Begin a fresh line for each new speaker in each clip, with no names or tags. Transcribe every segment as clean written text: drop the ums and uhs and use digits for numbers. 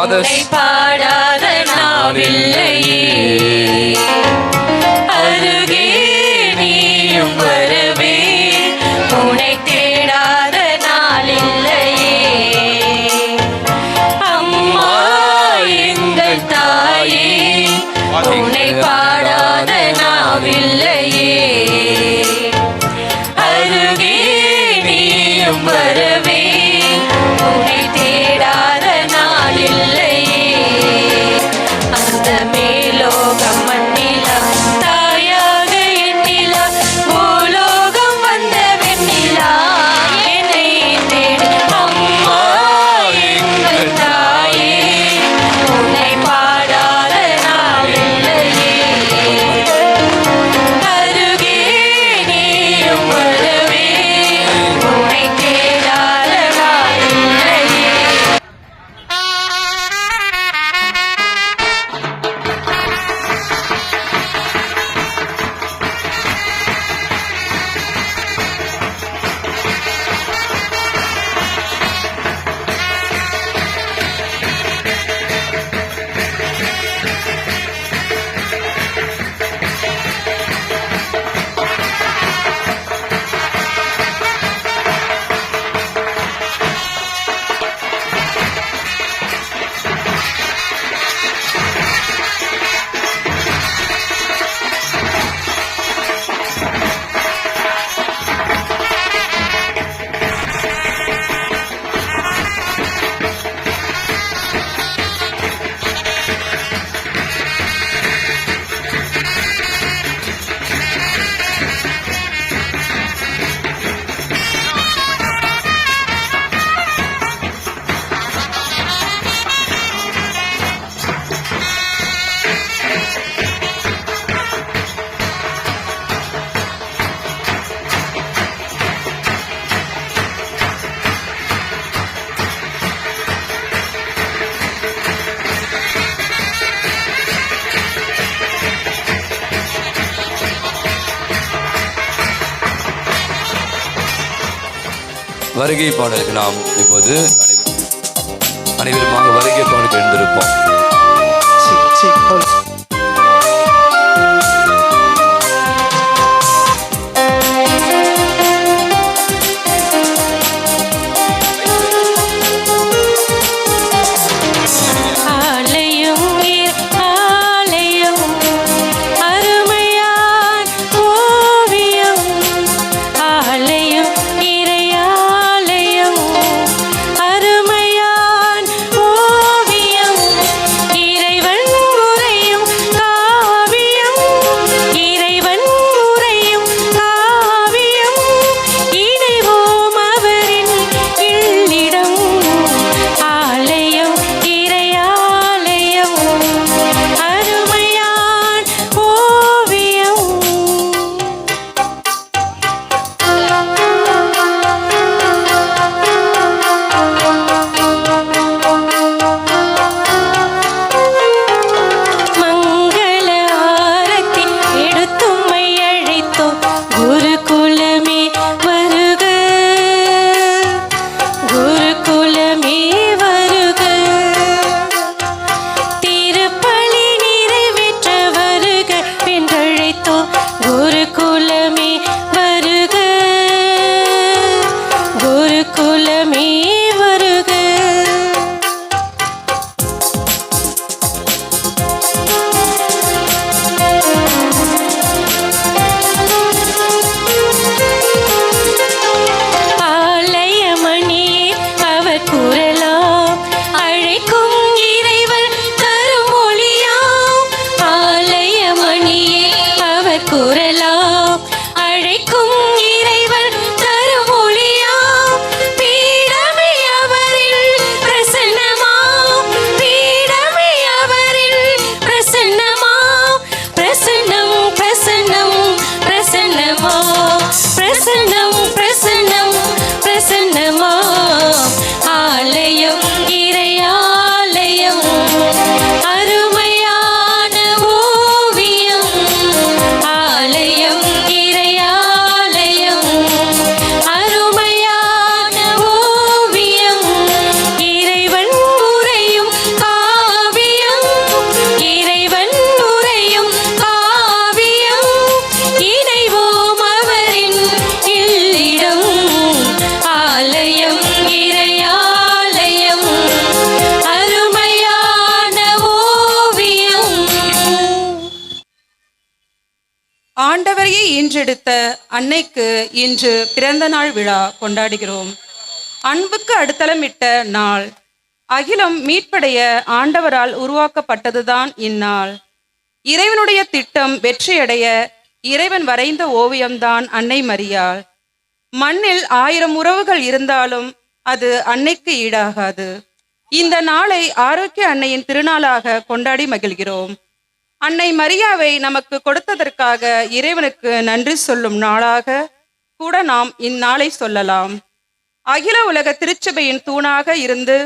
உன்னை பாடாத நாவில்லையே. அருகே நீயும் வரவே உன்னை தேடாத நாளில்லையே. அம்மா எங்கள் தாயே உன்னை பாடாத நாவில்லையே. அருகே நீயும் வரவே உன்னை தேடாத நாளில்லையே. அந்த மேலோகம் மண்ணிலா தாயாக எண்ணிலா பூலோகம் வந்த வெண்ணிலா என்னை தேடி. அம்மா எங்கள் தாயே உன்னை பாடாத நாளில்லையே. அருகே நீயும் வரவே உன்னை தேடாத நாளில்லையே.
வருகை பாடலுக்கு நாம் இப்போது அனைவருமாக வருகை பாடலுக்கு எழுந்திருப்போம்.
ஆண்டவரையே ஈன்றெடுத்த அன்னைக்கு இன்று பிறந்த நாள் விழா கொண்டாடுகிறோம். அன்புக்கு அடித்தளமிட்ட நாள். அகிலம் மீட்படைய ஆண்டவரால் உருவாக்கப்பட்டதுதான் இந்நாள். இறைவனுடைய திட்டம் வெற்றியடைய இறைவன் வரைந்த ஓவியம்தான் அன்னை மரியாள். மண்ணில் 1000 உறவுகள் இருந்தாலும் அது அன்னைக்கு ஈடாகாது. இந்த நாளை ஆரோக்கிய அன்னையின் திருநாளாக கொண்டாடி மகிழ்கிறோம். அன்னை மரியாவை நமக்கு கொடுத்ததற்காக இறைவனுக்கு நன்றி சொல்லும் நாளாக கூட நாம் இந்நாளை சொல்லலாம். அகில உலக திருச்சபையின் தூணாக இருந்து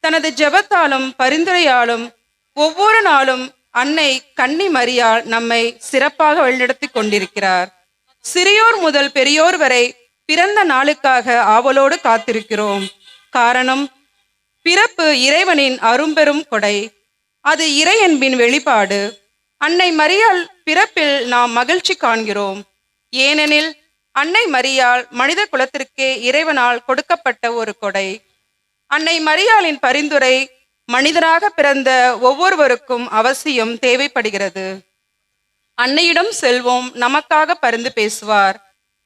தனது ஜெபத்தாலும் பரிந்துரையாலும் ஒவ்வொரு நாளும் அன்னை கன்னி மரியாள் நம்மை சிறப்பாக வழிநடத்தி கொண்டிருக்கிறார். சிறியோர் முதல் பெரியோர் வரை பிறந்த நாளுக்காக ஆவலோடு காத்திருக்கிறோம். காரணம், பிறப்பு இறைவனின் அரும்பெரும் கொடை. அது இறையன்பின் வெளிப்பாடு. அன்னை மரியாள் பிறப்பில் நாம் மகிழ்ச்சி காண்கிறோம். ஏனெனில் அன்னை மரியாள் மனித குலத்திற்கே இறைவனால் கொடுக்கப்பட்ட ஒரு கொடை. அன்னை மரியாளின் பரிந்துரை மனிதராக பிறந்த ஒவ்வொருவருக்கும் அவசியம் தேவைப்படுகிறது. அன்னையிடம் செல்வோம், நமக்காக பரிந்து பேசுவார்.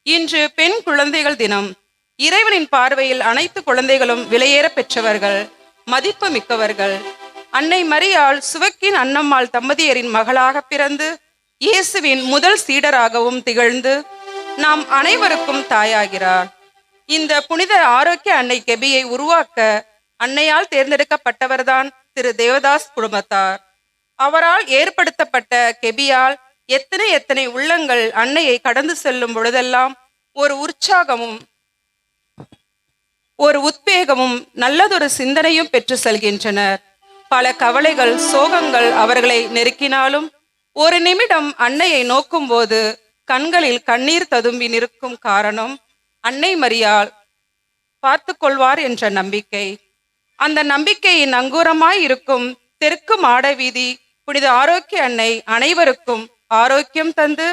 இன்று பெண் குழந்தைகள் தினம். இறைவனின் பார்வையில் அனைத்து குழந்தைகளும் விலையேற பெற்றவர்கள், மதிப்பு மிக்கவர்கள். அன்னை மரியாள் சுவக்கின் அன்னம்மாள் தம்பதியரின் மகளாக பிறந்து இயேசுவின் முதல் சீடராகவும் திகழ்ந்து நாம் அனைவருக்கும் தாயாகிறார். இந்த புனித ஆரோக்கிய அன்னை கெபியை உருவாக்க அன்னையால் தேர்ந்தெடுக்கப்பட்டவர்தான் திரு தேவதாஸ் குடும்பத்தார். அவரால் ஏற்படுத்தப்பட்ட கெபியால் எத்தனை உள்ளங்கள் அன்னையை கடந்து செல்லும் பொழுதெல்லாம் ஒரு உற்சாகமும் ஒரு உத்வேகமும் நல்லதொரு சிந்தனையும் பெற்று செல்கின்றனர். பல கவலைகள் சோகங்கள் அவர்களை நெருக்கினாலும் ஒரு நிமிடம் அன்னையை நோக்கும் போது கண்களில் கண்ணீர் ததும்பி நிற்கும். காரணம், அன்னை மரியாள் பார்த்து கொள்வார் என்ற நம்பிக்கை. அந்த நம்பிக்கையின் அங்கூரமாய் இருக்கும் தெற்கு மாட வீதி புனித ஆரோக்கிய அன்னை அனைவருக்கும் ஆரோக்கியம் தந்து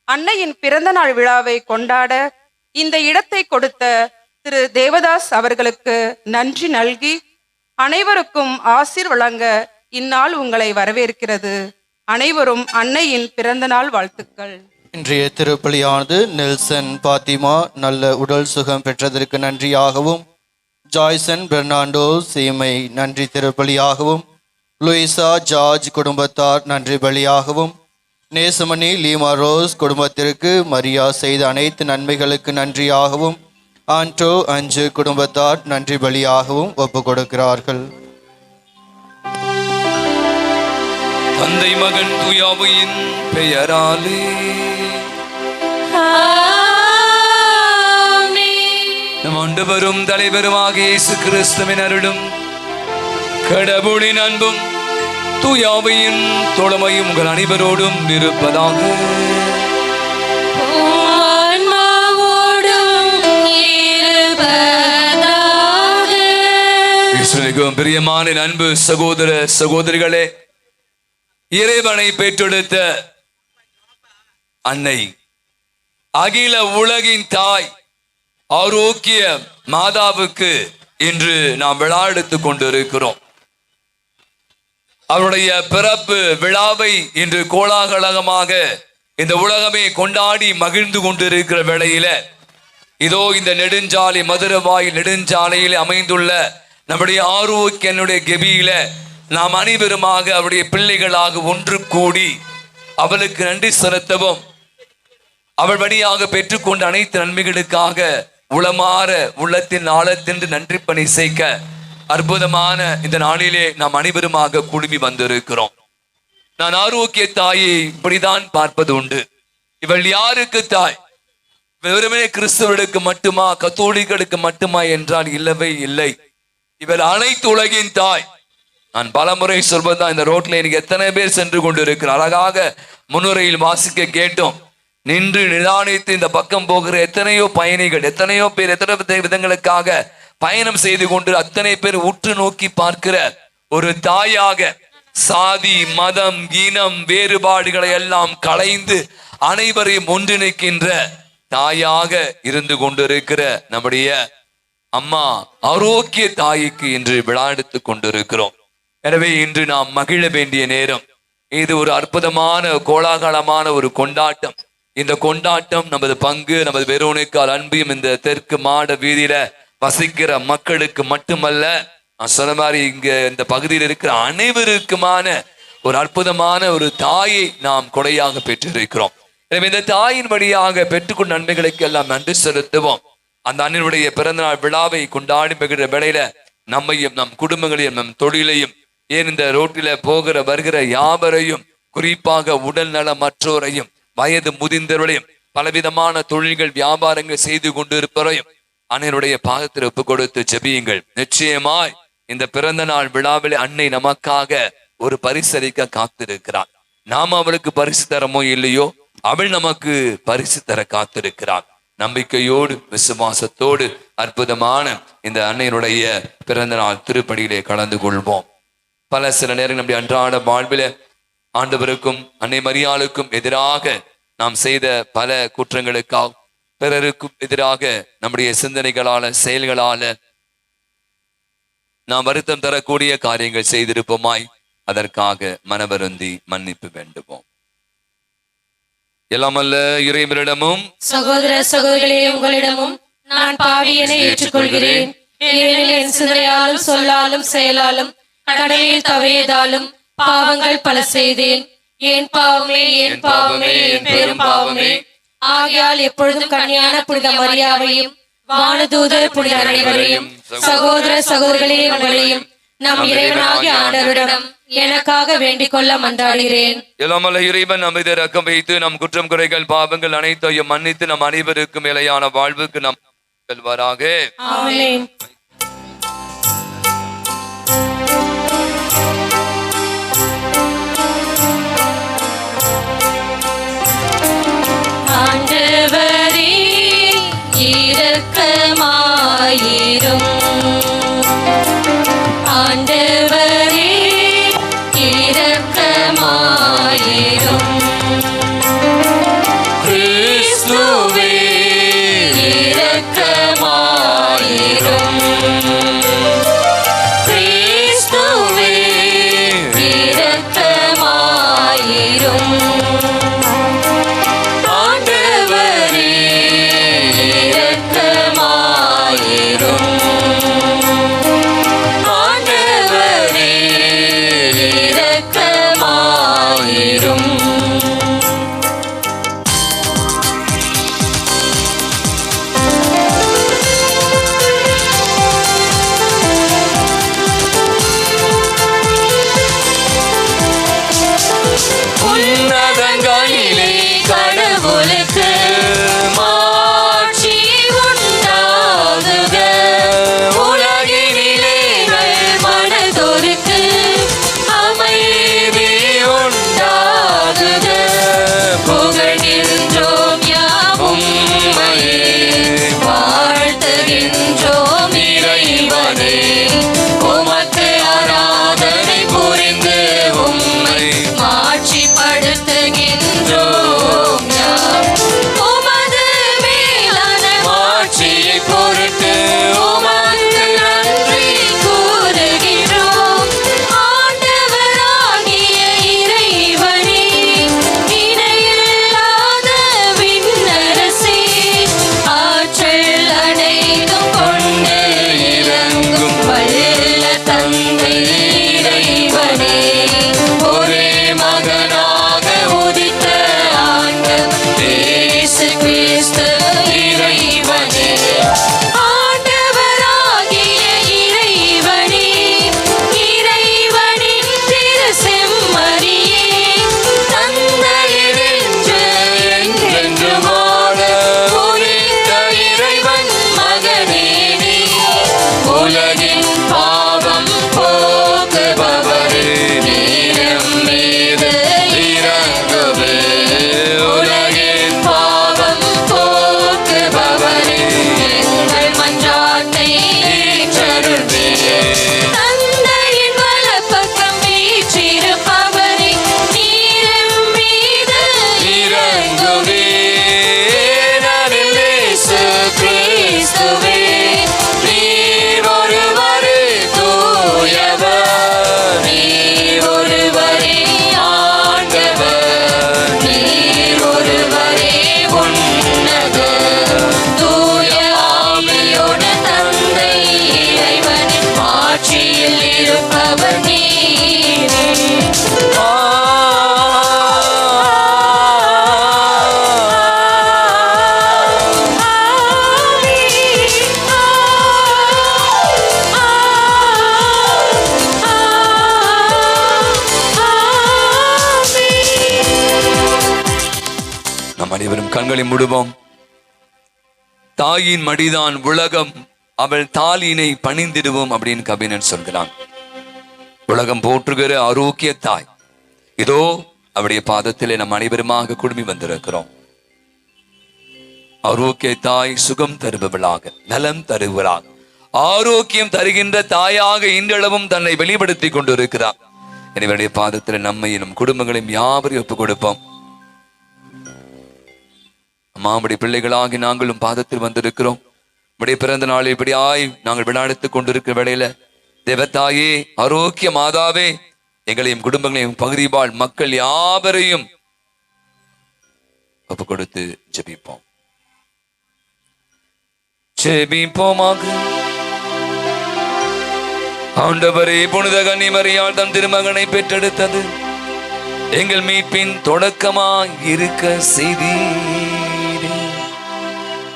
அன்னையின் பிறந்த நாள் விழாவை கொண்டாட இந்த இடத்தை கொடுத்த திரு தேவதாஸ் அவர்களுக்கு நன்றி நல்கி அனைவருக்கும் ஆசீர் வழங்க இந்நாள் உங்களை வரவேற்கிறது. அனைவரும் அன்னையின் பிறந்த நாள் வாழ்த்துக்கள்.
இன்றைய திருப்பலியானது நெல்சன் பாத்திமா நல்ல உடல் சுகம் பெற்றதற்கு நன்றியாகவும், ஜாய்சன் பெர்னாண்டோ சீமை நன்றி திருப்பலியாகவும், லூயிசா ஜார்ஜ் குடும்பத்தார் நன்றி பலியாகவும், நேசமணி லீமா ரோஸ் குடும்பத்திற்கு மரியா செய்த அனைத்து நன்மைகளுக்கு நன்றியாகவும், ஆண்டோ அஞ்சு குடும்பத்தார் நன்றி பலியாகவும் ஒப்பு கொடுக்கிறார்கள்.
தந்தை மகன் தூயாவின் பெயராலே நம் ஆண்டவரும் தலைவருமாக இயேசு கிறிஸ்துவின் அருளும் கடவுளின் அன்பும் தூயாவின் தோழமையும் உங்கள் அனைவரோடும் இருப்பதாக. பிரியமான அன்பு சகோதர சகோதரிகளே, இறைவனை பெற்றெடுத்த அன்னை, அகில உலகின் தாய், ஆரோக்கிய மாதாவுக்கு இன்று நாம் விழா எடுத்துக் கொண்டிருக்கிறோம். அவருடைய பிறப்பு விழாவை இன்று கோலாகலமாக இந்த உலகமே கொண்டாடி மகிழ்ந்து கொண்டிருக்கிற வேளையில இதோ இந்த நெடுஞ்சாலை மதுரவாயில் நெடுஞ்சாலையில் அமைந்துள்ள நம்முடைய ஆரோக்கியனுடைய கெபியில நாம் அனைவருமாக அவருடைய பிள்ளைகளாக ஒன்று கூடி அவளுக்கு நன்றி செலுத்தவும், அவள் வழியாக பெற்றுக்கொண்ட அனைத்து நன்மைகளுக்காக உளமாற உள்ளத்தின் ஆழத்தின்று நன்றி பணி செய்க அற்புதமான இந்த நாளிலே நாம் அனைவருமாக குழுமி வந்திருக்கிறோம். நான் ஆரோக்கிய தாயை இப்படிதான் பார்ப்பது உண்டு. இவள் யாருக்கு தாய்? வெறுமே கிறிஸ்தவர்களுக்கு மட்டுமா, கத்தோலிகளுக்கு மட்டுமா என்றால் இல்லவே இல்லை. இவள் அனைத்து உலகின் தாய். நான் பலமுறை சொல்வதுதான், இந்த ரோட்ல எனக்கு எத்தனை பேர் சென்று கொண்டு இருக்கிற அழகாக முன்னுரையில் வாசிக்க கேட்டோம். நின்று நிதானித்து இந்த பக்கம் போகிற எத்தனையோ பயணிகள், எத்தனையோ பேர் எத்தனை விதங்களுக்காக பயணம் செய்து கொண்டு அத்தனை பேர் உற்று நோக்கி பார்க்கிற ஒரு தாயாக, சாதி மதம் இனம் வேறுபாடுகளை எல்லாம் களைந்து அனைவரையும் ஒன்றிணைக்கின்ற தாயாக இருந்து கொண்டிருக்கிற நம்முடைய அம்மா ஆரோக்கிய தாய்க்கு இன்று விழா எடுத்துக் கொண்டிருக்கிறோம். எனவே இன்று நாம் மகிழ வேண்டிய நேரம் இது. ஒரு அற்புதமான கோலாகலமான ஒரு கொண்டாட்டம். இந்த கொண்டாட்டம் நமது பங்கு, நமது வெரோனிக்கால் அன்பியும் இந்த தெற்கு மாட வீதியில வசிக்கிற மக்களுக்கு மட்டுமல்ல, நான் சொன்ன மாதிரி இங்க இந்த பகுதியில் இருக்கிற அனைவருக்குமான ஒரு அற்புதமான ஒரு தாயை நாம் கொடையாக பெற்றிருக்கிறோம். எனவே இந்த தாயின் வழியாக பெற்றுக்கொண்ட நன்மைகளுக்கு எல்லாம் நன்றி செலுத்துவோம். அந்த அண்ணனுடைய பிறந்த நாள் விழாவை கொண்டாடி மகிழ்கிற வேளையில நம்மையும், நம் குடும்பங்களையும், நம் தொழிலையும், ஏன் இந்த ரோட்டில போகிற வருகிற யாவரையும், குறிப்பாக உடல் நலமற்றோரையும், வயது முதிர்ந்தவர்களையும், பலவிதமான தொழில்கள் வியாபாரங்கள் செய்து கொண்டு இருப்பவரையும் அன்னையுடைய பாதத்தில் ஒப்பு கொடுத்து ஜெபியுங்கள். நிச்சயமாய் இந்த பிறந்த நாள் விழாவில் அன்னை நமக்காக ஒரு பரிசளிக்க காத்திருக்கிறார். நாம் அவளுக்கு பரிசு தரமோ இல்லையோ, அவள் நமக்கு பரிசு தர காத்திருக்கிறார். நம்பிக்கையோடு விசுவாசத்தோடு அற்புதமான இந்த அன்னையினுடைய பிறந்த நாள் திருப்படியிலே கலந்து கொள்வோம். சில நேரம் நம்முடைய அன்றாட வாழ்வில ஆண்டவருக்கும் அன்னை மரியாளுக்கும் எதிராக நாம் செய்த பல குற்றங்களுக்காக, பிறருக்கும் எதிராக நம்முடைய சிந்தனைகளால, செயல்களால நாம் வருத்தம் தரக்கூடிய காரியங்கள் செய்திருப்போமாய், அதற்காக மனவருந்தி மன்னிப்பு வேண்டுவோம். எல்லாமல்ல இறைவனிடமும்
சகோதர சகோதரிகளே, உங்களிடமும் நான் பாவியனை ஏற்றுக்கொள்கிறேன். ஏனெனில் என் சிந்தனையாலும் சொல்லாலும் செயலாலும் கடமையில் தவறியதாலும் பாவங்கள் பல செய்தேன். என் பாவமே, என் பாவமே, என் பெரும் பாவமே. ஆகையால் எப்பொழுதும் கன்னியான புனித மரியாவையும், வானதூதர் புனித அனைவரையும், சகோதர சகோதரிகளே உங்களையும் நம் இறைவனாகிய ஆண்டவரிடம் எனக்காக வேண்டிக் கொள்ள மன்றாடுகிறேன்.
எல்லாமல்ல இறைவன் நம் மீது இரக்கம் வைத்து நம் குற்றம் குறைகள் பாவங்கள் அனைத்தையும் மன்னித்து நம் அனைவருக்கும் நிலையான வாழ்வுக்கு நம் செல்வாராக.
ஆமென். ஆண்டவரே இரக்கமாயிரும். ஆண்டவரே இரக்கமாயிரும். கிறிஸ்துவே இரக்கமாயிரும். கிறிஸ்துவே இரக்கமாயிரும். ஆண்டவரே இரக்கமாயிரும். ஆண்டவரே இரக்கமாயிரும். உன்னதங்களிலே கடவுளுக்கு மாட்சி உண்டாகுக. உலகினிலே மனதொருக்கு அமைதி உண்டாகுக. புகழ்கின்றோம் யாம் உம்மையே, வாழ்த்துகின்றோம் இறைவனே. உமக்கு ஆராதனை புரிந்து உம்மை மாட்சிப்படுத்துகின்றோம் யாம்.
நாம் அனைவரும் கண்களை மூடுவோம். தாயின் மடிதான் உலகம், அவள் தாலினை பணிந்திடுவோம் அப்படின்னு கபினன் சொல்கிறான். உலகம் போற்றுகிற ஆரோக்கிய தாய் இதோ அவருடைய பாதத்திலே நம் அனைவருமாக குடுமி வந்திருக்கிறோம். ஆரோக்கிய தாய் சுகம் தருபவளாக, நலம் தருவளாக, ஆரோக்கியம் தருகின்ற தாயாக இன்றளவும் தன்னை வெளிப்படுத்தி கொண்டிருக்கிறார். எனவே பாதத்தில் நம்மை நம் குடும்பங்களையும் யாவரையும் ஒப்புக் கொடுப்போம். அம்மாவுடைய பிள்ளைகளாகி நாங்களும் பாதத்தில் வந்திருக்கிறோம். உடைய பிறந்த நாளில் இப்படியாய் நாங்கள் விளையாடுத்துக் கொண்டிருக்கிற வேளையில தேவத்தாயே, ஆரோக்கிய மாதாவே, எங்களையும் குடும்பங்களையும் பகுதி வாழ் மக்கள் யாவரையும் ஒப்பு கொடுத்து ஜெபிப்போம். ஜெபிப்போமாக. ஆண்டவரே, புனித கன்னிமரியாள் தம் திருமகனை பெற்றெடுத்தது எங்கள் மீட்பின் தொடக்கமாய் இருக்க செய்தி.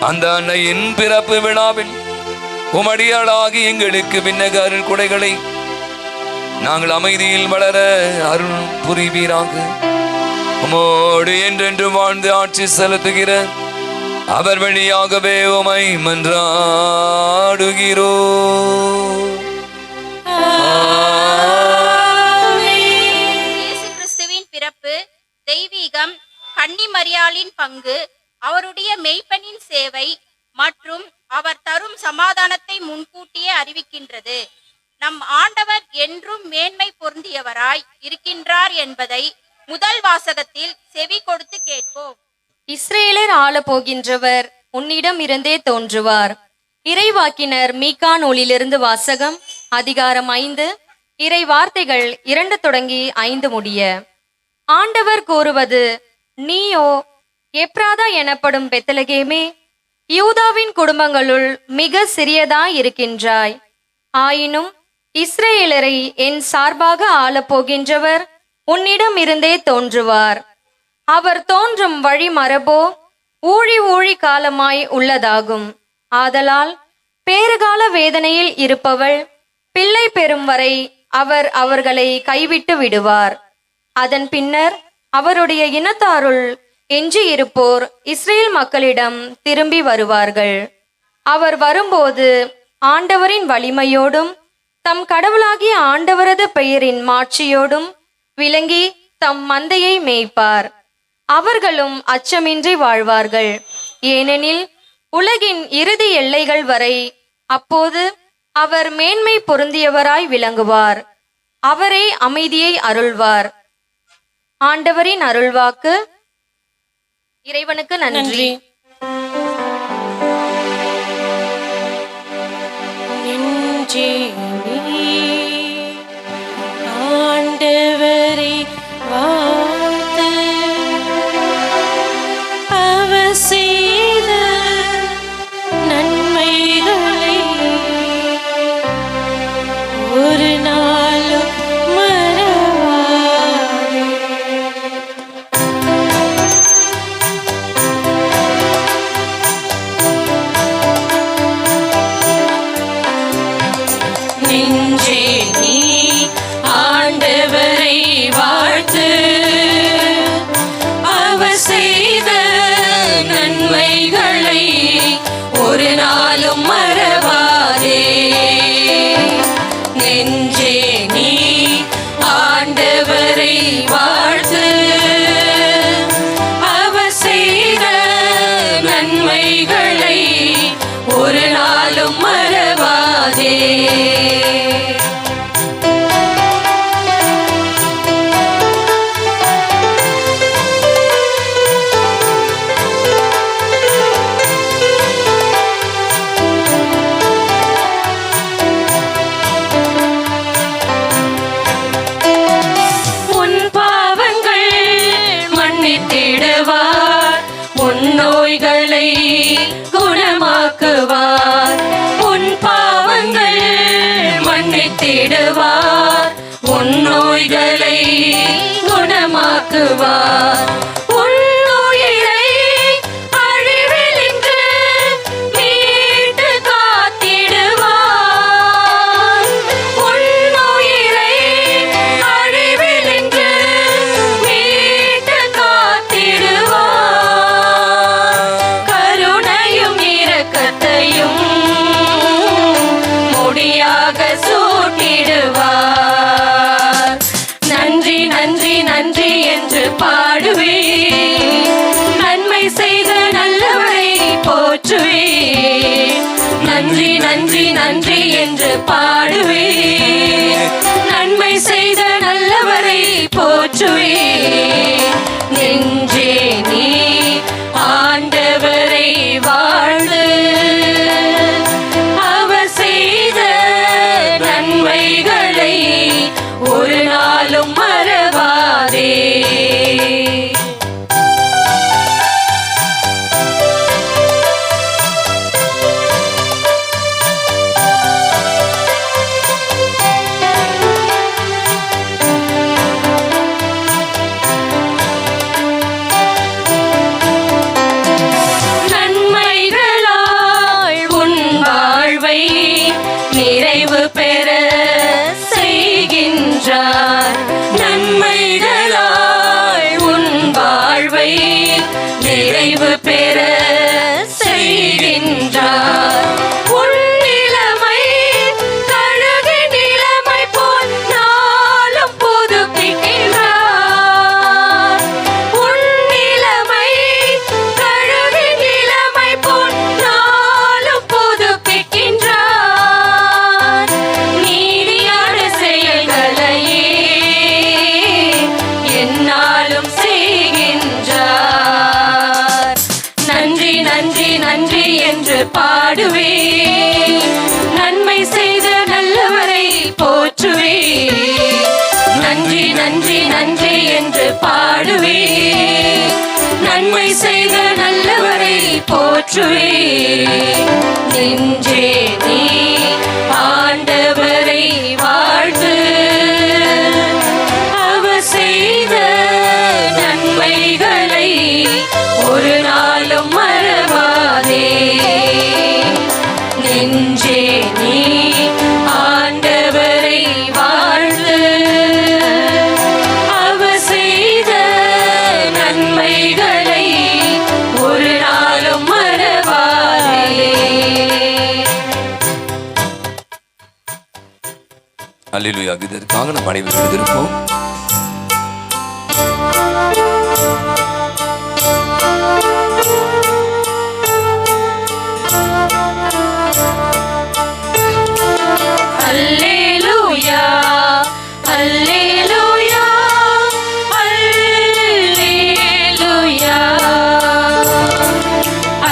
அந்த அன்னையின் பிறப்பு விழாவில் உமடியாளாகி எங்களுக்கு விண்ணக அருள் கொடைகளை நாங்கள் அமைதியில் வளர அருள் புரிவீராக. உமோடு என்றென்று வாழ்ந்து ஆட்சி செலுத்துகிற அவர் வழியாகவே உமை மன்றாடுகிறோ.
இயேசு கிறிஸ்துவின் பிறப்பு, தெய்வீகம், கன்னிமரியாளின் பங்கு, அவருடைய மெய்ப்பனின் சேவை மற்றும் அவர் தரும் சமாதானத்தை முன்கூட்டியே அறிவிக்கின்றது. நம் ஆண்டவர் என்றும் மேன்மை பொருந்தியவராய் இருக்கின்றார் என்பதை முதல் வாசகத்தில் செவி கொடுத்து கேட்போம்.
இஸ்ரேலர் ஆள போகின்றவர் உன்னிடம் இருந்தே தோன்றுவார். இறைவாக்கினர் மீகா நூலிலிருந்து வாசகம். அதிகாரம் 5, இறை வார்த்தைகள் 2 தொடங்கி 5 முடிய. ஆண்டவர் கூறுவது, நீயோ எப்ராதா எனப்படும் பெத்லகேமே, யூதாவின் குடும்பங்களுள் மிக சிறியதாய் இருக்கின்றாய். ஆயினும் இஸ்ரேலரை என் சார்பாக ஆளப்போகின்றவர் உன்னிடம் இருந்தே தோன்றுவார். அவர் தோன்றும் வழி மரபோ ஊழி காலமாய் உள்ளதாகும். ஆதலால் பேறுகால வேதனையில் இருப்பவள் பிள்ளை பெறும் வரை அவர் அவர்களை கைவிட்டு விடுவார். அதன் பின்னர் அவருடைய இனத்தாருள் எஞ்சியிருப்போர் இஸ்ரேல் மக்களிடம் திரும்பி வருவார்கள். அவர் வரும்போது ஆண்டவரின் வலிமையோடும் தம் கடவுளாகிய ஆண்டவரது பெயரின் மாட்சியோடும் விளங்கி தம் மந்தையை மேய்ப்பார். அவர்களும் அச்சமின்றி வாழ்வார்கள். ஏனெனில் உலகின் இறுதி எல்லைகள் வரை அப்போது அவர் மேன்மை பொருந்தியவராய் விளங்குவார். அவரே அமைதியை அருள்வார். ஆண்டவரின் அருள்வாக்கு. இறைவனுக்கு நன்றி.
ஆண்டவரை வாழ்த்து, அவர் செய்த நன்மைகளை ஒரு நாளும் மறவாதே. நெஞ்சே நீ ஆண்டவரை வாழ்த்து, அவர் செய்த நன்மைகளை ஒரு நாளும் மறவாதே. நெஞ்சே நீ ஆண்டவரை வாழ்த்து, அவர் செய்த நன்மைகளை ஒரு நாளும் மறவாதே. உன் பாவங்கள் மன்னித்திடுவார், உன் நோய்களை குணமாக்குவார். உன் பாவங்கள் மன்னித்திடுவார், உன் நோய்களை குணமாக்குவார். உன் உயிரை அழிவினின்று மீட்டு காத்திடுவார். உன் உயிரை அழிவினின்று மீட்டு காத்திடுவார். நன்றி நன்றி நன்றி என்று பாடுவே, நன்மை செய்த நல்லவரை போற்றுவே. நெஞ்சே நீ ஆண்டவரை வாழ்ந்து, அவர் செய்த நன்மைகளை ஒரு நாளும் மறவாதே. நன்மைகளால் உன் வாழ்வை நிறைவு பெற செய்கின்றார். நன்மைகளால் உன் வாழ்வை நிறைவு பெற செய்கின்றார். உன் நிலைமை கழுகு நிலைமை போல் நாளும் புதுப்பிக்கின்றார். உன் நிலைமை கழுகு நிலைமை போல் நாளும் புதுப்பிக்கின்றார். நீதியான செயல்களையே எந்நாளும் செய்கின்றார். நன்றி நன்றி நன்றி என்று பாடுவே, நன்மை செய்த நல்லவரை போற்றுவே. நன்றி நன்றி நன்றி என்று பாடுவே, நன்மை செய்த நல்லவரை போற்றுவே. நெஞ்சே நீ ஆண்டவரை வாழ்த்து, அவர் செய்த நன்மைகளை ஒரு நாளும் மறவாதே. நெஞ்சே நீ ஆண்டவரை வாழ்த்து, அவர் செய்த நன்மைகளை ஒரு நாளும் மறவாதே.
அல்லேலூயா. இதற்காக நம் அனைவரும் எழுதியிருப்போம்.
அல்லேலூயா அல்லேலூயா அல்லேலூயா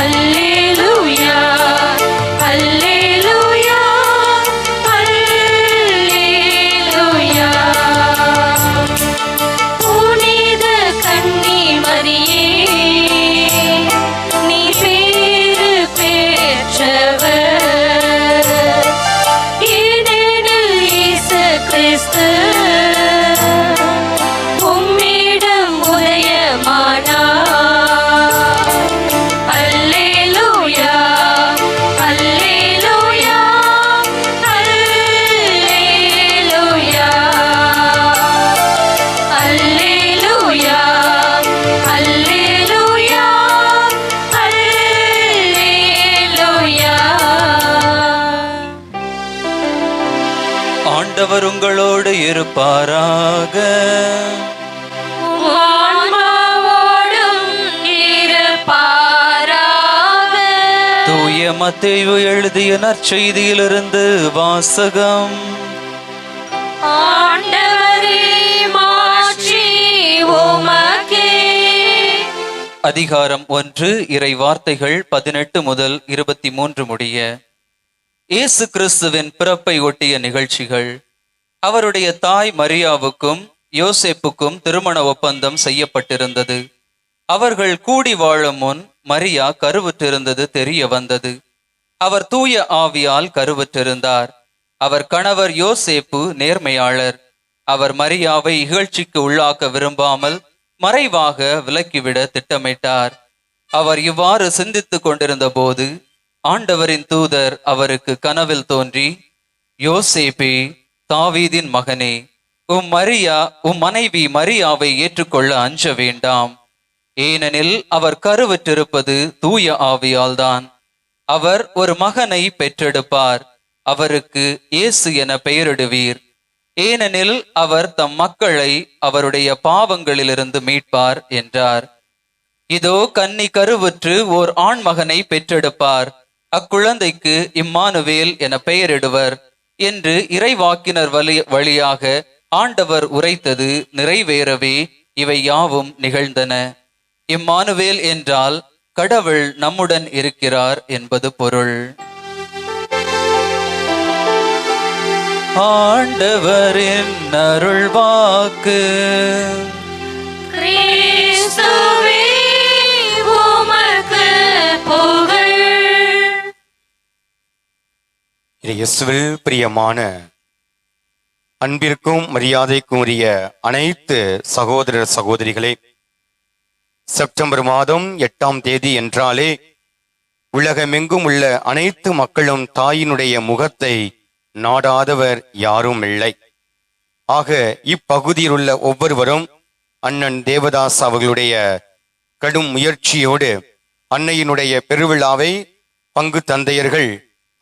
அல்லேலூயா அல்லேலூயா அல்லேலூயா. புனித கன்னி மரியே, நீ பேறு பெற்றவர், ஏனெனில் இயேசு கிறிஸ்து உம்மிடம் உதயமானார். அல்லேலூயா அல்லேலூயா அல்லேலூயா அல்லேலூயா அல்லேலூயா அல்லேலூயா.
ஆண்டவர் உங்களோடு இருப்பாராக.
ஆன்மாவோடும் இருப்பாராக.
தூய மத்தேயு எழுதிய நற்செய்தியிலிருந்து வாசகம்.
ஆண்டவரே, மாட்சி உமக்கே.
அதிகாரம் 1, இறை வார்த்தைகள் 18 முதல் 23 முடிய. இயேசு கிறிஸ்துவின் பிறப்பை ஒட்டிய நிகழ்ச்சிகள். அவருடைய தாய் மரியாவுக்கும் யோசேப்புக்கும் திருமண ஒப்பந்தம் செய்யப்பட்டிருந்தது. அவர்கள் கூடி வாழும் முன் மரியா கருவுற்றிருந்தது தெரிய வந்தது. அவர் தூய ஆவியால் கருவுற்றிருந்தார். அவர் கணவர் யோசேப்பு நேர்மையாளர். அவர் மரியாவை இகழ்ச்சிக்கு உள்ளாக்க விரும்பாமல் மறைவாக விலக்கிவிட திட்டமிட்டார். அவர் இவ்வாறு சிந்தித்துக் கொண்டிருந்த போது ஆண்டவரின் தூதர் அவருக்கு கனவில் தோன்றி, யோசேப்பே, தாவீதின் மகனே, உம் மனைவி மரியாவை ஏற்றுக்கொள்ள அஞ்ச வேண்டாம். ஏனெனில் அவர் கருவுற்றிருப்பது தூய ஆவியால்தான். அவர் ஒரு மகனை பெற்றெடுப்பார். அவருக்கு இயேசு என பெயரிடுவீர். ஏனெனில் அவர் தம் மக்களை அவருடைய பாவங்களிலிருந்து மீட்பார் என்றார். இதோ கன்னி கருவுற்று ஓர் ஆண் மகனை பெற்றெடுப்பார். அக்குழந்தைக்கு இம்மானுவேல் என பெயரிடுவர் என்று இறைவாக்கினர் வழியாக ஆண்டவர் உரைத்தது நிறைவேறவே இவை யாவும் நிகழ்ந்தன. இம்மானுவேல் என்றால் கடவுள் நம்முடன் இருக்கிறார் என்பது பொருள். ஆண்டவரின் அருள்வாக்கு.
கிறிஸ்துவே உமக்கு புகழ்.
இயேசுவில் பிரியமான அன்பிற்கும் மரியாதைக்கும் உரிய அனைத்து சகோதர சகோதரிகளே, செப்டம்பர் மாதம் 8ஆம் தேதி என்றாலே உலகமெங்கும் உள்ள அனைத்து மக்களும் தாயினுடைய முகத்தை நாடாதவர் யாரும் இல்லை. ஆக இப்பகுதியில் உள்ள ஒவ்வொருவரும் அண்ணன் தேவதாஸ் அவர்களுடைய கடும் முயற்சியோடு அன்னையினுடைய பெருவிழாவை பங்கு தந்தையர்கள்,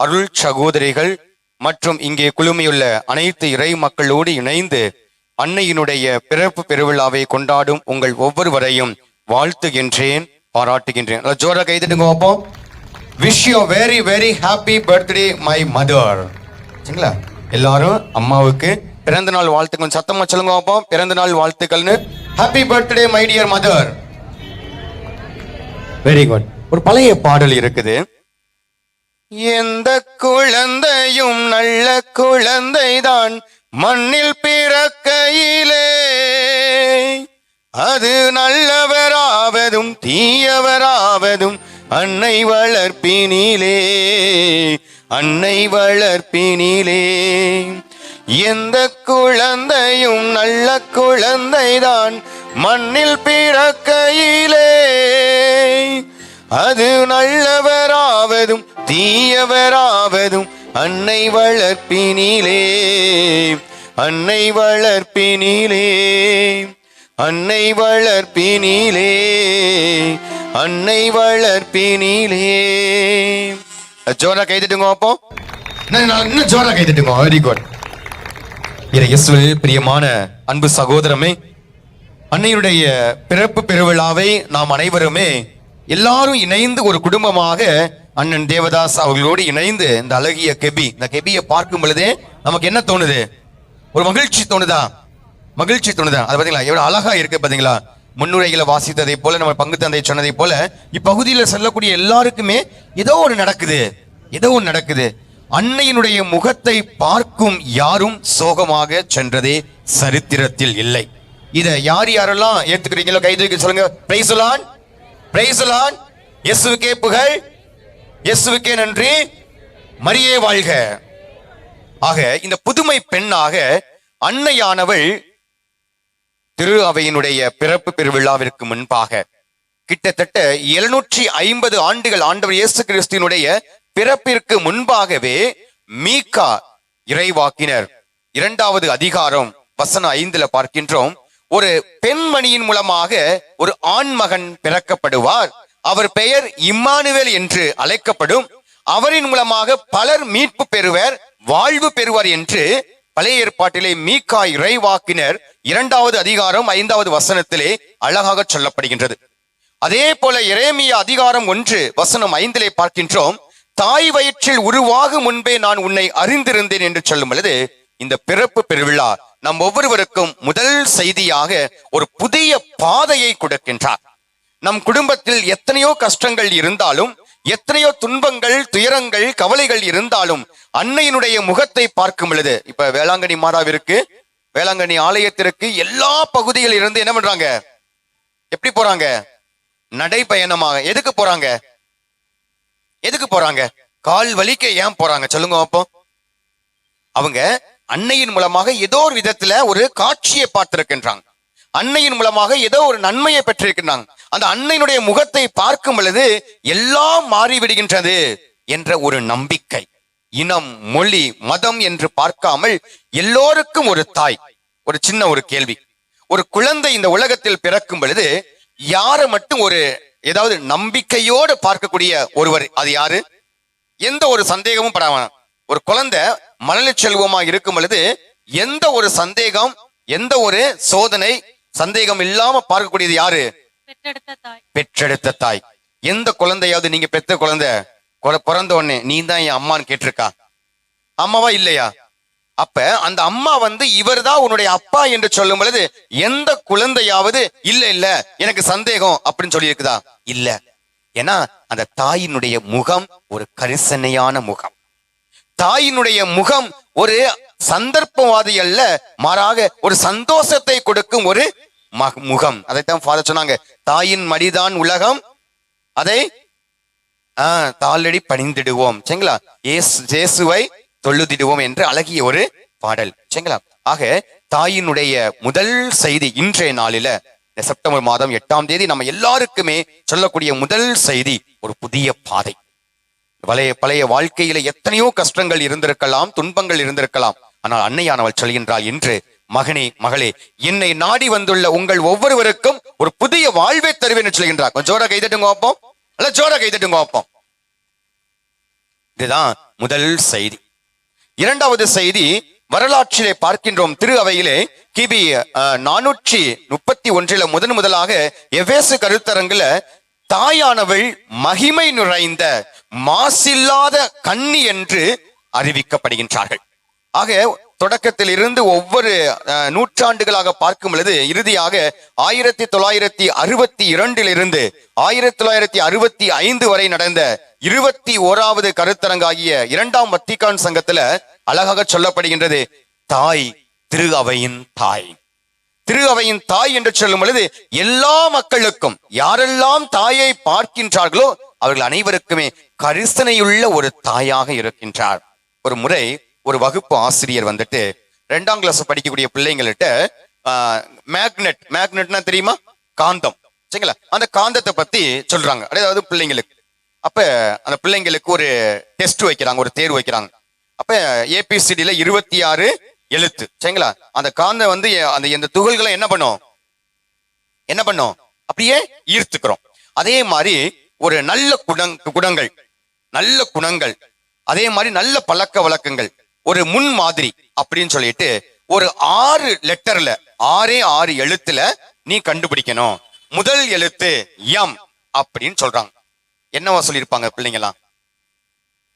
அருள் சகோதரிகள் மற்றும் இங்கே குழுமையுள்ள அனைத்து இறை மக்களோடு இணைந்து அன்னையினுடைய பிறப்பு பெருவிழாவை கொண்டாடும் உங்கள் ஒவ்வொருவரையும் வாழ்த்துகின்றேன், பாராட்டுகின்றேன். ஜோரா கைதட்டுங்க பார்ப்போம். Wish you very very happy birthday my mother. சரிங்களா? எல்லாரும் அம்மாவுக்கு பிறந்த நாள் வாழ்த்துக்கள் சத்தமா சொல்லுங்க பார்ப்போம். பிறந்த நாள் வாழ்த்துக்கள்னு. Happy birthday my dear mother. Very good. ஒரு பழைய பாடல் இருக்குது. எந்த குழந்தையும் நல்ல குழந்தைதான் மண்ணில் பிறக்கையிலே, அது நல்லவராவதும் தீயவராவதும் அன்னை வளர்ப்பினிலே, அன்னை வளர்ப்பினிலே. எந்த குழந்தையும் நல்ல குழந்தைதான் மண்ணில் பிறக்கையிலே, அது நல்லவராவதும் தீயவராவதும் அன்னை வளர்ப்பினிலே, அன்னை வளர்ப்பினிலே, அன்னை வளர்ப்பினிலே, அன்னை வளர்ப்பினிலே. ஜோரா கைதட்டுங்க அப்போ. இன்னும் ஜோரா கைதட்டுங்க. Very good. இயேசுவில் பிரியமான அன்பு சகோதரமே, அன்னையுடைய பிறப்பு பெருவிழாவை நாம் அனைவருமே எல்லாரும் இணைந்து ஒரு குடும்பமாக அண்ணன் தேவதாஸ் அவர்களோடு இணைந்து இந்த அழகிய கெபி, இந்த கெபியை பார்க்கும் பொழுதே நமக்கு என்ன தோணுது? ஒரு மகிழ்ச்சி தோணுதா? மகிழ்ச்சி தோணுதா? அது பாத்தீங்களா எவ்வளவு அழகா இருக்கு பாத்தீங்களா? முன்னுரைகளை வாசித்ததை போல, நம்ம பங்கு தந்தை சொன்னதை போல இப்பகுதியில் செல்லக்கூடிய எல்லாருக்குமே ஏதோ ஒன்று நடக்குது, ஏதோ ஒன்று நடக்குது. அன்னையினுடைய முகத்தை பார்க்கும் யாரும் சோகமாக சென்றதே சரித்திரத்தில் இல்லை. இதை யார் யாரெல்லாம் ஏத்துக்கிறீங்களோ கை தூக்கி சொல்லுங்க. Praise the Lord, praise the Lord. இயேசுவுக்கே புகழ், இயேசுவுக்கே நன்றி, மரியே வாழ்க. ஆக இந்த புதுமை பெண்ணாக அன்னையானவள் திரு அவையினுடைய பிறப்பு பெருவிழாவிற்கு முன்பாக கிட்டத்தட்ட 750 ஆண்டுகள் ஆண்டவர் இயேசு கிறிஸ்துவினுடைய பிறப்பிற்கு முன்பாகவே மீகா இறைவாக்கினர் 2வது அதிகாரம் வசனம் 5 பார்க்கின்றோம். ஒரு பெண்மணியின் மூலமாக ஒரு ஆண்மகன் பிறக்கப்படுவார், அவர் பெயர் இம்மானுவேல் என்று அழைக்கப்படும், அவரின் மூலமாக பலர் மீட்பு பெறுவர், வாழ்வு பெறுவார் என்று பழைய ஏற்பாட்டிலே மீகா இறைவாக்கினர் 2வது அதிகாரம் 5வது வசனத்திலே அழகாக சொல்லப்படுகின்றது. அதே போல எரேமியா அதிகாரம் 1 வசனம் 5 பார்க்கின்றோம். தாய் வயிற்றில் உருவாகும் முன்பே நான் உன்னை அறிந்திருந்தேன் என்று சொல்லும் பொழுது இந்த பிறப்பு பெருவிழா நம் ஒவ்வொருவருக்கும் முதல் செய்தியாக ஒரு புதிய பாதையை கொடுக்கின்றார். நம் குடும்பத்தில் எத்தனையோ கஷ்டங்கள் இருந்தாலும், எத்தனையோ துன்பங்கள், துயரங்கள், கவலைகள் இருந்தாலும் அன்னையினுடைய முகத்தை பார்க்கும் பொழுது, இப்ப வேளாங்கண்ணி மாதாவிற்கு, வேளாங்கண்ணி ஆலயத்திற்கு எல்லா பகுதிகளில் இருந்து என்ன பண்றாங்க? எப்படி போறாங்க? நடைபயணமாக. எதுக்கு போறாங்க? எதுக்கு போறாங்க? கால் வலிக்க ஏன் போறாங்க சொல்லுங்க அப்போ. அவங்க அன்னையின் மூலமாக ஏதோ ஒரு விதத்துல ஒரு காட்சியை பார்த்திருக்கின்றாங்க, அன்னையின் மூலமாக ஏதோ ஒரு நன்மையை பெற்றிருக்கின்றாங்க. அந்த அன்னையினுடைய முகத்தை பார்க்கும் பொழுது எல்லாம் மாறிவிடுகின்றது என்ற ஒரு நம்பிக்கை. இனம், மொழி, மதம் என்று பார்க்காமல் எல்லோருக்கும் ஒரு தாய். ஒரு சின்ன ஒரு கேள்வி, ஒரு குழந்தை இந்த உலகத்தில் பிறக்கும் பொழுது யாரை மட்டும் ஒரு ஏதாவது நம்பிக்கையோடு பார்க்கக்கூடிய ஒருவர், அது யாரு? எந்த ஒரு சந்தேகமும் படாம ஒரு குழந்தை மழலை செல்வமாக இருக்கும் பொழுது எந்த ஒரு சந்தேகம், எந்த ஒரு சோதனை, சந்தேகம் இல்லாம பார்க்கக்கூடியது யாரு?
பெற்றெடுத்த தாய்.
பெற்றெடுத்த தாய். எந்த குழந்தையாவது நீங்க பெற்ற குழந்தை பிறந்த உடனே நீ தான் என் அம்மான்னு கேட்டிருக்கா? அம்மாவா இல்லையா? அப்ப அந்த அம்மா இவர்தான் உன்னுடைய அப்பா என்று சொல்லும் பொழுது எந்த குழந்தையாவது இல்ல இல்ல எனக்கு சந்தேகம் அப்படின்னு சொல்லி இருக்குதா? இல்ல. ஏன்னா அந்த தாயினுடைய முகம் ஒரு கரிசனையான முகம். தாயினுடைய முகம் ஒரு சந்தர்ப்பவாதி அல்ல, மாறாக ஒரு சந்தோஷத்தை கொடுக்கும் ஒரு முகம். அதைத்தான் ஃபாதர் சொன்னாங்க, தாயின் மடிதான் உலகம், அதை தாளடி பணிந்திடுவோம் சரிங்களா, இயேசுவை தொழுதிடுவோம் என்று அழகிய ஒரு பாடல் சரிங்களா. ஆக தாயினுடைய முதல் செய்தி இன்றைய நாளில இந்த செப்டம்பர் மாதம் 8ஆம் தேதி நம்ம எல்லாருக்குமே சொல்லக்கூடிய முதல் செய்தி ஒரு புதிய பாதை. பழைய வாழ்க்கையில எத்தனையோ கஷ்டங்கள் இருந்திருக்கலாம், துன்பங்கள் இருந்திருக்கலாம். ஆனால் அன்னையானவள் சொல்கின்றாள், இன்று மகனே மகளே என்னை நாடி வந்துள்ள உங்கள் ஒவ்வொருவருக்கும் ஒரு புதிய வாழ்வை தருவேன் சொல்கின்றார். கொஞ்சம் ஜோரா கைதட்டுங்க வைப்போம், அல்ல ஜோரா கைதட்டுங்க வைப்போம். இதுதான் முதல் செய்தி. இரண்டாவது செய்தி வரலாற்றிலே பார்க்கின்றோம். திரு அவையிலே கிபி 431 முதலாக எபேசு கருத்தரங்குல தாயானவள் மகிமை நிறைந்த மாசில்லாத கன்னி என்று அறிவிக்கப்படுகின்றார்கள். ஆக தொடக்கத்தில் இருந்து ஒவ்வொரு நூற்றாண்டுகளாக பார்க்கும் பொழுது இறுதியாக 1962 1965 வரை நடந்த 21வது கருத்தரங்காகிய 2ஆம் வத்திக்கான் சங்கத்துல அழகாக சொல்லப்படுகின்றது, தாய் திரு அவையின் தாய். திரு அவையின் தாய் என்று சொல்லும் பொழுது எல்லா மக்களுக்கும் யாரெல்லாம் தாயை பார்க்கின்றார்களோ அவர்கள் அனைவருக்குமே கரிசனையுள்ள ஒரு தாயாக இருக்கின்றார். ஒரு முறை ஒரு வகுப்பு ஆசிரியர் 2ஆம் கிளாஸ் படிக்கக்கூடிய பிள்ளைங்கள்ட்ட மேக்னெட்னா தெரியுமா, காந்தம் சரிங்களா, அந்த காந்தத்தை பத்தி சொல்றாங்க. அதாவது பிள்ளைங்களுக்கு அப்ப அந்த பிள்ளைங்களுக்கு ஒரு டெஸ்ட் வைக்கிறாங்க, ஒரு தேர்வு வைக்கிறாங்க. அப்ப ஏபிசிடில 26 எழுத்து சரிங்களா. அந்த காந்தம் அந்த துகள்களை என்ன பண்ணும் அப்படியே ஈர்த்துக்கிறோம். அதே மாதிரி ஒரு நல்ல குணங்கள் அதே மாதிரி நல்ல பழக்க வழக்கங்கள் ஒரு முன் மாதிரி அப்படின்னு சொல்லிட்டு ஒரு 6 லெட்டர்ல 6 எழுத்துல நீ கண்டுபிடிக்கணும். முதல் எழுத்து எம் அப்படின்னு சொல்றாங்க. என்னவா சொல்லியிருப்பாங்க பிள்ளைங்களாம்?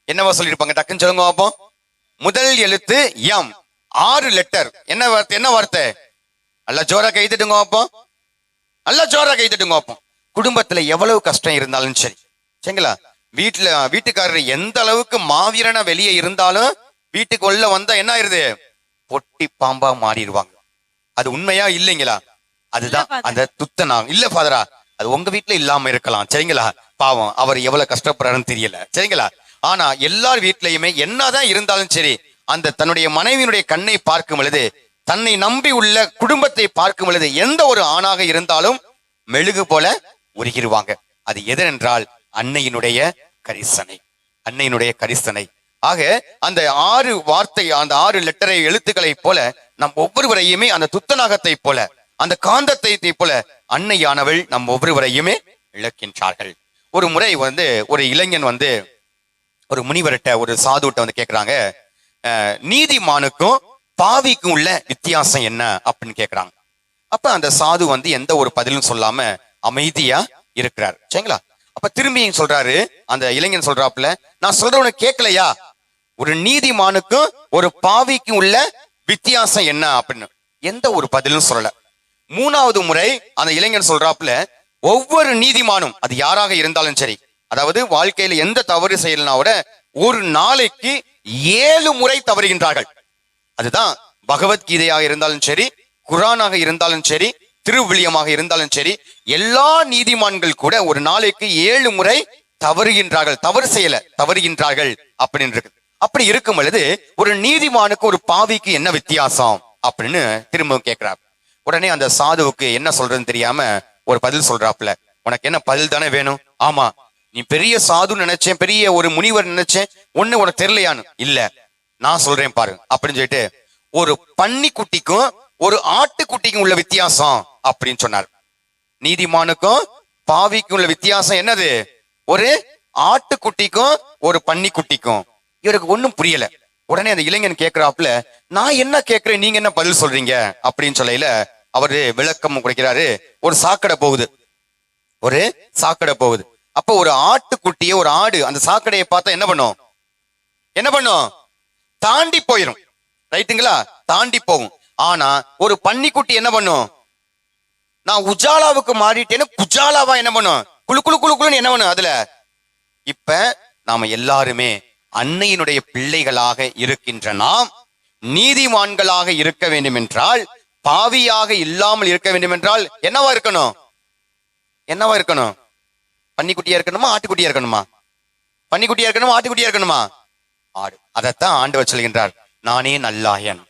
என்னவா சொல்லியிருப்பாங்க? டக்குன்னு சொல்லுங்க பாப்போம். முதல் எழுத்து எம், 6 லெட்டர். என்ன வார்த்தை? நல்லா ஜோரா கைதட்டுங்க பாப்போம், நல்லா ஜோரா கைதட்டுங்க பாப்போம். குடும்பத்துல எவ்வளவு கஷ்டம் இருந்தாலும் சரி சரிங்களா, வீட்டுக்காரர் எந்த அளவுக்கு மாவீரனா வெளியே இருந்தாலும் வீட்டுக்கு உள்ள வந்தா என்ன ஆயிருது, பொட்டி பாம்பா மாறிடுவாங்க. அது உண்மையா இல்லைங்களா? அதுதான் அந்த துத்தனாங்க. இல்ல ஃபாதரா, அது உங்க வீட்டுல இல்லாம இருக்கலாம் சரிங்களா, பாவம் அவர் எவ்வளவு கஷ்டப்படுறாருன்னு தெரியல சரிங்களா. ஆனா எல்லார் வீட்லயுமே என்னதான் இருந்தாலும் சரி, அந்த தன்னுடைய மனைவியினுடைய கண்ணை பார்க்கும் பொழுது, தன்னை நம்பி உள்ள குடும்பத்தை பார்க்கும் பொழுது எந்த ஒரு ஆணாக இருந்தாலும் மெழுகு போல உருகிருவாங்க. அது எதென்றால் அன்னையினுடைய கரிசனை, அன்னையினுடைய கரிசனை. ஆக அந்த 6 வார்த்தை, அந்த 6 லெட்டரை எழுத்துக்களை போல நம் ஒவ்வொருவரையுமே அந்த துத்தநாகத்தை போல, அந்த காந்தத்தை போல அன்னையானவள் நம் ஒவ்வொருவரையுமே இழக்கின்றார்கள். ஒரு முறை ஒரு இளைஞன் ஒரு முனிவர்கிட்ட, ஒரு சாதுட்ட கேக்குறாங்க, நீதிமானுக்கும் பாவிக்கும் உள்ள வித்தியாசம் என்ன அப்படின்னு கேக்குறாங்க. அப்ப அந்த சாது எந்த ஒரு பதிலும் சொல்லாம அமைதியா இருக்கிறார் சரிங்களா. அப்ப திரும்பியும் சொல்றாரு, அந்த இளைஞன் சொல்றாப்புல, நான் சொல்றவனு கேட்கலையா, ஒரு நீதிமானுக்கும் ஒரு பாவிக்கும் உள்ள வித்தியாசம் என்ன அப்படின்னு எந்த ஒரு பதிலும் சொல்லல. 3வது முறை அந்த இளைஞன் சொல்றாப்புல, ஒவ்வொரு நீதிமானும் அது யாராக இருந்தாலும் சரி, அதாவது வாழ்க்கையில எந்த தவறு செய்யலனா கூட ஒரு நாளைக்கு 7 முறை தவறுகின்றார்கள். அதுதான் பகவத்கீதையாக இருந்தாலும் சரி, குரானாக இருந்தாலும் சரி, திருவிழியமாக இருந்தாலும் சரி, எல்லா நீதிமான்கள் கூட ஒரு நாளைக்கு 7 முறை தவறுகின்றார்கள், தவறுகின்றார்கள் அப்படின்னு இருக்கு. அப்படி இருக்கும் பொழுது ஒரு நீதிமானுக்கு ஒரு பாவிக்கு என்ன வித்தியாசம் அப்படின்னு திரும்ப கேட்கிறார். உடனே அந்த சாதுவுக்கு என்ன சொல்றதுன்னு தெரியாம ஒரு பதில் சொல்றாப்புல, உனக்கு என்ன பதில் தானே வேணும்? ஆமா, நீ பெரிய சாது நினைச்சேன், பெரிய ஒரு முனிவர் நினைச்சேன், ஒண்ணு உனக்கு தெரியலையான்னு. இல்ல, நான் சொல்றேன் பாரு அப்படின்னு சொல்லிட்டு, ஒரு பன்னிக்குட்டிக்கும் ஒரு ஆட்டுக்குட்டிக்கும் உள்ள வித்தியாசம் அப்படின்னு சொன்னார். நீதிமானுக்கும் பாவிக்கும் உள்ள வித்தியாசம் என்னது? ஒரு ஆட்டுக்குட்டிக்கும் ஒரு பன்னிக்குட்டிக்கும். இவருக்கு ஒண்ணும் புரியல. உடனே அந்த இளைஞன் கேட்கிறாப்புல, நான் என்ன கேட்கிறேன், நீங்க என்ன பதில் சொல்றீங்க அப்படின்னு சொல்லையில அவரு விளக்கம் கொடுக்கிறாரு. ஒரு சாக்கடை போகுது, அப்போ ஒரு ஆட்டுக்குட்டியை, ஒரு ஆடு அந்த சாக்கடையை பார்த்தா என்ன பண்ணும்? என்ன பண்ணும்? தாண்டி போயிரும். ரைட்டுங்களா? தாண்டி போகும். ஆனா ஒரு பன்னிக்குட்டி என்ன பண்ணும்? நான் உஜாலாவுக்கு மாறிட்டேன்னு குஜாலாவா என்ன பண்ணும்? குழு குழு குழு குழுன்னு என்ன பண்ணும் அதுல? இப்ப நாம எல்லாருமே அன்னையினுடைய பிள்ளைகளாக இருக்கின்ற நாம் நீதிமான்களாக இருக்க வேண்டும் என்றால், பாவியாக இல்லாமல் இருக்க வேண்டும் என்றால் என்னவா இருக்கணும்? என்னவா இருக்கணும்? பன்னிக்குட்டியா இருக்கணுமா, ஆட்டுக்குட்டியா இருக்கணுமா? பன்னிக்குட்டியா இருக்கணுமா, ஆட்டுக்குட்டியா இருக்கணுமா? ஆடு. அதைத்தான் ஆண்டவர் சொல்கின்றார், நானே நல்லாயன்,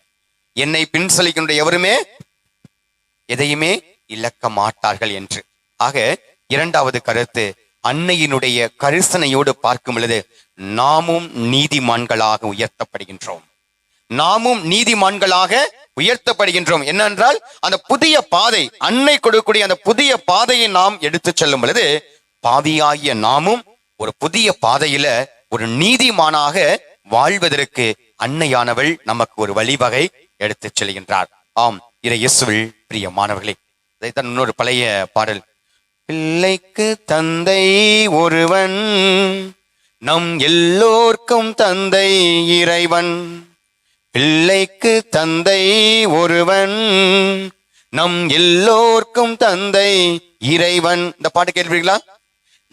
என்னை பின் செல்கின்ற எவருமே எதையுமே இழக்க மாட்டார்கள் என்று. ஆக இரண்டாவது கருத்து, அன்னையினுடைய கரிசனையோடு பார்க்கும் பொழுது நாமும் நீதிமான்களாக உயர்த்தப்படுகின்றோம். நாமும் நீதிமான்களாக உயர்த்தப்படுகின்றோம். என்னென்றால் அந்த புதிய பாதை, அன்னை கொடுக்கக்கூடிய அந்த புதிய பாதையை நாம் எடுத்து செல்லும் பொழுது பாவியாகிய நாமும் ஒரு புதிய பாதையில ஒரு நீதிமானாக வாழ்வதற்கு அன்னையானவள் நமக்கு ஒரு வழிவகை எடுத்து செல்கின்றார். ஆம், இறை இயேசுவில் பிரியமானவர்களே, இதைத்தான் இன்னொரு பழைய பாடல், பிள்ளைக்கு தந்தை ஒருவன், நம் எல்லோர்க்கும் தந்தை இறைவன். பிள்ளைக்கு தந்தை ஒருவன், நம் எல்லோர்க்கும் தந்தை இறைவன். இந்த பாட்டு கேள்விங்களா?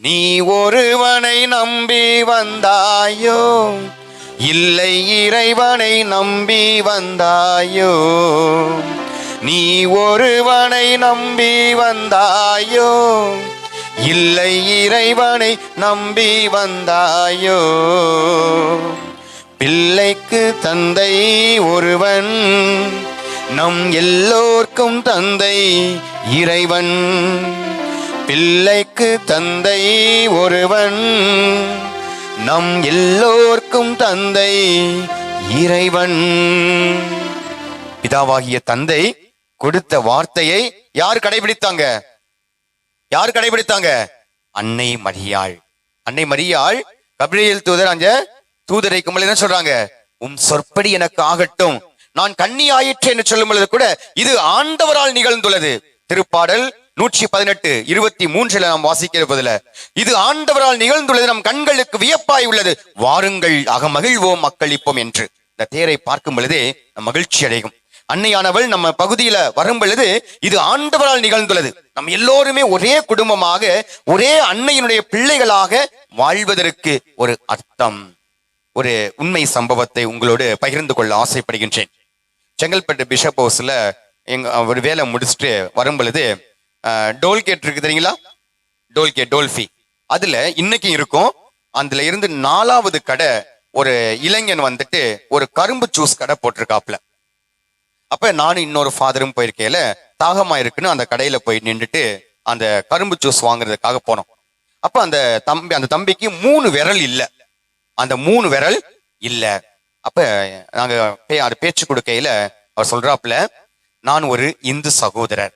நீ ஒருவனை நம்பி வந்தாயோ, இல்லை இறைவனை நம்பி வந்தாயோ. நீ ஒருவனை நம்பி வந்தாயோ, இல்லை இறைவனை நம்பி வந்தாயோ. பிள்ளைக்கு தந்தை ஒருவன், நம் எல்லோர்க்கும் தந்தை இறைவன். பிள்ளைக்கு தந்தை ஒருவன், நம் எல்லோர்க்கும் தந்தை இறைவன். பிதாவாகிய தந்தை கொடுத்த வார்த்தையை யார் கடைபிடித்தாங்க? யார் கடைபிடித்தாங்க? அன்னை மரியாள். அன்னை மரியாள் கபிரியேல் தூதர் அந்த தூதரை கும்பல் என்ன சொல்றாங்க? உம் சொற்படி எனக்கு ஆகட்டும், நான் கன்னி ஆயிற்று என்று சொல்லும் பொழுது கூட இது ஆண்டவரால் நிகழ்ந்துள்ளது. திருப்பாடல் 118:23 நாம் வாசிக்கிறதுல இது ஆண்டவரால் நிகழ்ந்துள்ளது, நம் கண்களுக்கு வியப்பாய் உள்ளது, வாருங்கள் அகமகிழ்வோம் மக்களிப்போம் என்று. இந்த தேரை பார்க்கும் பொழுதே நம் மகிழ்ச்சி அடையும். அன்னையானவள் நம்ம பகுதியில வரும் பொழுது இது ஆண்டவரால் நிகழ்ந்துள்ளது. நம் எல்லோருமே ஒரே குடும்பமாக, ஒரே அன்னையினுடைய பிள்ளைகளாக வாழ்வதற்கு ஒரு அர்த்தம். ஒரு உண்மை சம்பவத்தை உங்களோடு பகிர்ந்து கொள்ள ஆசைப்படுகின்றேன். செங்கல்பட்டு பிஷப் ஹவுஸ்ல ஒரு வேலை முடிச்சுட்டு வரும் பொழுது டோல்கேட் இருக்கு தெரியுங்களா? டோல்கேட், டோல்ஃபி, அதுல இன்னைக்கு இருக்கும். அதுல இருந்து 4வது கடை ஒரு இளைஞன் வந்துட்டு ஒரு கரும்பு ஜூஸ் கடை போட்டிருக்காப்ல. அப்ப நானும் இன்னொரு ஃபாதரும் போயிருக்கையில தாகமா இருக்குன்னு அந்த கடையில போய் நின்றுட்டு அந்த கரும்பு ஜூஸ் வாங்குறதுக்காக போனோம். அப்ப அந்த தம்பிக்கு 3 விரல் இல்ல. அந்த 3 விரல் இல்ல. அப்ப நாங்க பேச்சு கொடுக்கையில அவர் சொல்றாப்புல, நான் ஒரு இந்து சகோதரர்,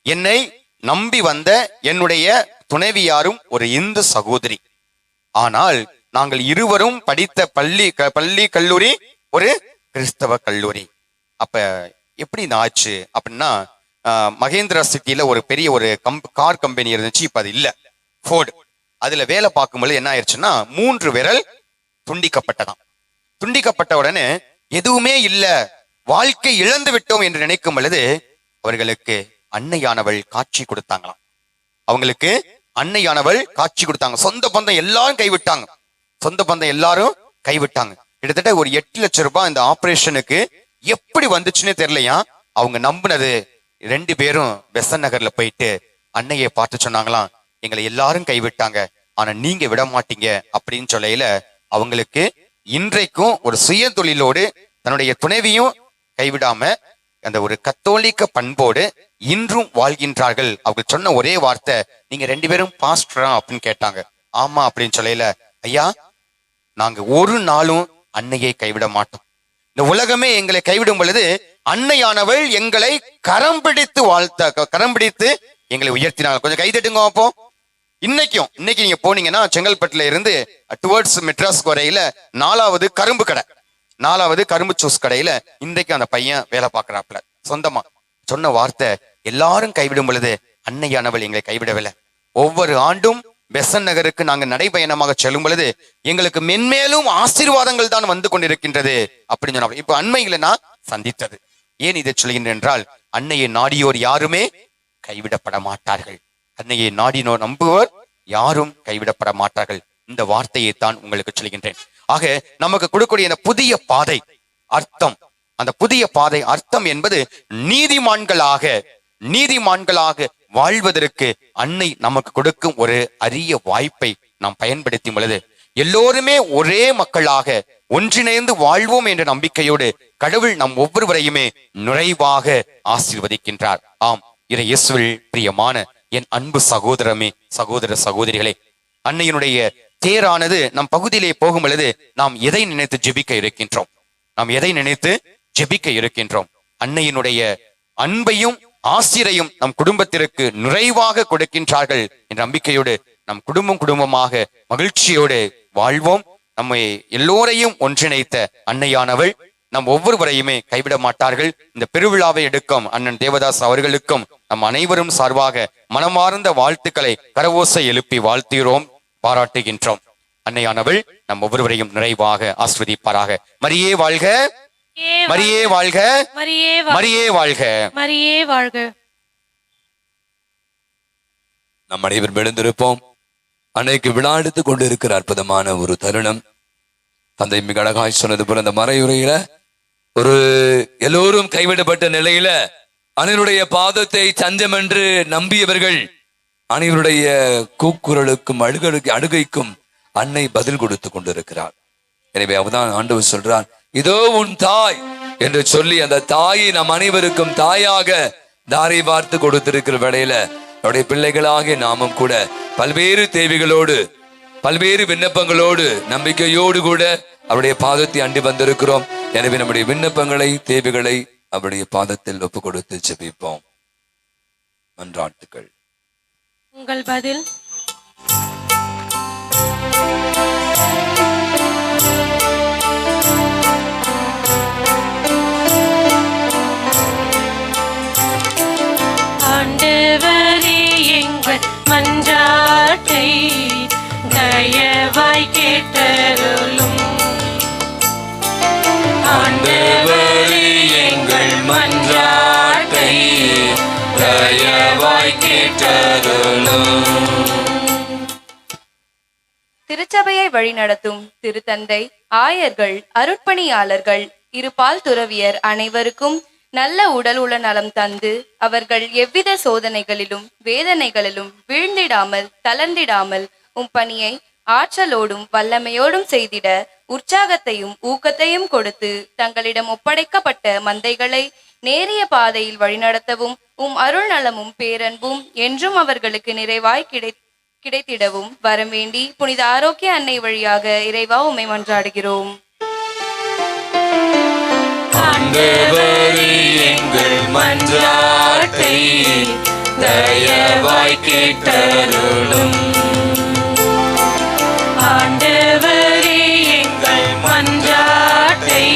என்னை நம்பி வந்த என்னுடைய துணைவியாரும் ஒரு இந்து சகோதரி, ஆனால் நாங்கள் இருவரும் படித்த பள்ளி கல்லூரி ஒரு கிறிஸ்தவ கல்லூரி. அப்ப எப்படி ஆச்சு அப்படின்னா, மகேந்திரா சிட்டியில ஒரு பெரிய ஒரு கார் கம்பெனி இருந்துச்சு, இப்ப அது இல்ல, ஃபோர்டு. அதுல வேலை பார்க்கும்போது என்ன ஆயிடுச்சுன்னா 3 விரல் துண்டிக்கப்பட்டதாம். துண்டிக்கப்பட்ட உடனே எதுவுமே இல்ல, வாழ்க்கை இழந்து விட்டோம் என்று நினைக்கும் பொழுது அவர்களுக்கு அன்னையானவள் காட்சி கொடுத்தாங்களாம். அவங்களுக்கு அன்னையானவள் காட்சி கொடுத்தாங்க. சொந்த பந்தம் எல்லாரும் கைவிட்டாங்க. சொந்த பந்தம் எல்லாரும் கைவிட்டாங்க. கிட்டத்தட்ட ஒரு 8 லட்சம் ரூபாய் இந்த ஆபரேஷனுக்கு எப்படி வந்துச்சுன்னு தெரியலையா. அவங்க நம்பினது 2 பேரும் பெசன் நகர்ல போயிட்டு அன்னையை பார்த்து சொன்னாங்களாம், எங்களை எல்லாரும் கைவிட்டாங்க, ஆனா நீங்க விட மாட்டீங்க அப்படின்னு சொல்லையில அவங்களுக்கு இன்றைக்கும் ஒரு சுய தொழிலோடு தன்னுடைய துணைவியும் கைவிடாம அந்த ஒரு கத்தோலிக்க பண்போடு இன்றும் வாழ்கின்றார்கள். அவங்க சொன்ன ஒரே வார்த்தை, நீங்க 2 பேரும் பாஸ்டரா அப்படின்னு கேட்டாங்க. ஆமா அப்படின்னு சொல்லையில, ஐயா நாங்க ஒரு நாளும் அன்னையை கைவிட மாட்டோம். இந்த உலகமே எங்களை கைவிடும் பொழுது அன்னையானவள் எங்களை கரம் பிடித்து எங்களை உயர்த்தினாங்க. கொஞ்சம் கைதட்டுங்க அப்போ. இன்னைக்கு நீங்க போனீங்கன்னா செங்கல்பட்டுல இருந்து டுவர்ட்ஸ் மெட்ராஸ் வரையில 4வது கரும்பு கடை, 4வது கரும்பு ஜூஸ் கடையில இன்றைக்கு அந்த பையன் வேலை பார்க்கறாப்புல. சொந்தமா சொன்ன வார்த்தை, எல்லாரும் கைவிடும் பொழுது அன்னையானவள் எங்களை கைவிடவில்லை. ஒவ்வொரு ஆண்டும் பெசன் நகருக்கு நாங்க நடைபயணமாக செல்லும் பொழுது எங்களுக்கு மென்மேலும் ஆசீர்வாதங்கள் தான் வந்து கொண்டிருக்கின்றது அப்படின்னு சொன்னா, இப்ப அண்மையில நான் சந்தித்தது. ஏன் இதை சொல்கின்றேன் என்றால், அன்னையை நாடியோர் யாருமே கைவிடப்பட மாட்டார்கள். அன்னையை நாடினோர் நம்புவோர் யாரும் கைவிடப்பட மாட்டார்கள். இந்த வார்த்தையை தான் உங்களுக்கு சொல்கின்றேன். ஆக நமக்கு கொடுக்கக்கூடிய இந்த புதிய பாதை அர்த்தம், அந்த புதிய பாதை அர்த்தம் என்பது நீதிமான்களாக வாழ்வதற்கு அன்னை நமக்கு கொடுக்கும் ஒரு அரிய வாய்ப்பை நாம் பயன்படுத்தும் பொழுது எல்லோருமே ஒரே மக்களாக ஒன்றிணைந்து வாழ்வோம் என்ற நம்பிக்கையோடு கடவுள் நம் ஒவ்வொருவரையுமே நிறைவாக ஆசீர்வதிக்கின்றார். ஆம், இறை இயேசுவில் பிரியமான என் அன்பு சகோதர சகோதரிகளே, அன்னையினுடைய தேரானது நம் பகுதியிலே போகும் பொழுது நாம் எதை நினைத்து ஜெபிக்க இருக்கின்றோம்? அன்னையினுடைய அன்பையும் ஆசிரையும் நம் குடும்பத்திற்கு நிறைவாக கொடுக்கின்றார்கள் என்ற நம்பிக்கையோடு நம் குடும்பமாக மகிழ்ச்சியோடு வாழ்வோம். நம்மை எல்லோரையும் ஒன்றிணைத்த அன்னையானவள் நம் ஒவ்வொருவரையுமே கைவிட மாட்டார்கள். இந்த பெருவிழாவை எடுக்கும் அண்ணன் தேவதாஸ் அவர்களுக்கும் நம் அனைவரும் சார்பாக மனமார்ந்த வாழ்த்துக்களை கரவோசை எழுப்பி வாழ்த்துகிறோம், பாராட்டுகின்றோம். அன்னையானவள் நம் ஒவ்வொருவரையும் நிறைவாக ஆஸ்வதிப்பாராக. மரியே வாழ்க, மரியே வாழ்க, மரியே வாழ்க,
மரியே வாழ்க.
நம் அனைவரும் எழுந்திருப்போம். அன்னைக்கு விழா எடுத்துக் கொண்டிருக்கிற அற்புதமான ஒரு தருணம். தந்தை மிக அழகாய் சொன்னது போல இந்த மறையுரையில ஒரு எல்லோரும் கைவிடப்பட்ட நிலையில அன்னையுடைய பாதத்தை தஞ்சம் என்று நம்பியவர்கள் அனைவருடைய கூக்குரலுக்கும் அழுகைக்கும் அன்னை பதில் கொடுத்து கொண்டிருக்கிறார். எனவே அவதான் ஆண்டவர் சொல்றார், இதோ உன் தாய் என்று சொல்லி அந்த தாயை நம் அனைவருக்கும் தாயாக தாரை பார்த்து கொடுத்திருக்கிற வேளையில அவருடைய பிள்ளைகளாக நாமும் கூட பல்வேறு தேவைகளோடு பல்வேறு விண்ணப்பங்களோடு நம்பிக்கையோடு கூட அவருடைய பாதத்தை அண்டி வந்திருக்கிறோம். எனவே நம்முடைய விண்ணப்பங்களை தேவைகளை அவருடைய பாதத்தில் ஒப்பு கொடுத்து ஜெபிப்போம். மன்றாட்டுக்கள்.
உங்கள் பதில். ஆண்டவரே, எங்கள் மன்றாட்டை தயவாய் கேட்டருளும். ஆண்டவரே, எங்கள் மன்றாட்டை தயவாய் கேட்டருளும்.
திருச்சபையை வழிநடத்தும் திருத்தந்தை, ஆயர்கள், அருட்பணியாளர்கள், இருபால் துறவியர் அனைவருக்கும் நல்ல உடல் உள்ள நலம் தந்து அவர்கள் எவ்வித சோதனைகளிலும் வேதனைகளிலும் வீழ்ந்திடாமல் தளர்ந்திடாமல் பணியை ஆற்றலோடும் வல்லமையோடும் செய்திட உற்சாகத்தையும் ஊக்கத்தையும் கொடுத்து தங்களிடம் ஒப்படைக்கப்பட்ட மந்தைகளை நேரிய பாதையில் வழிநடத்தவும் அருள் நலமும் பேரன்பும் என்றும் அவர்களுக்கு நிறைவாய் கிடைத்திடவும் வரம் வேண்டி புனித ஆரோக்கிய அன்னை வழியாக இறைவா உம்மை மன்றாடுகிறோம்.
ஆண்டவரே, எங்கள் மன்றாட்டை தயவாய் கேட்டருளும். ஆண்டவரே, எங்கள் மன்றாட்டை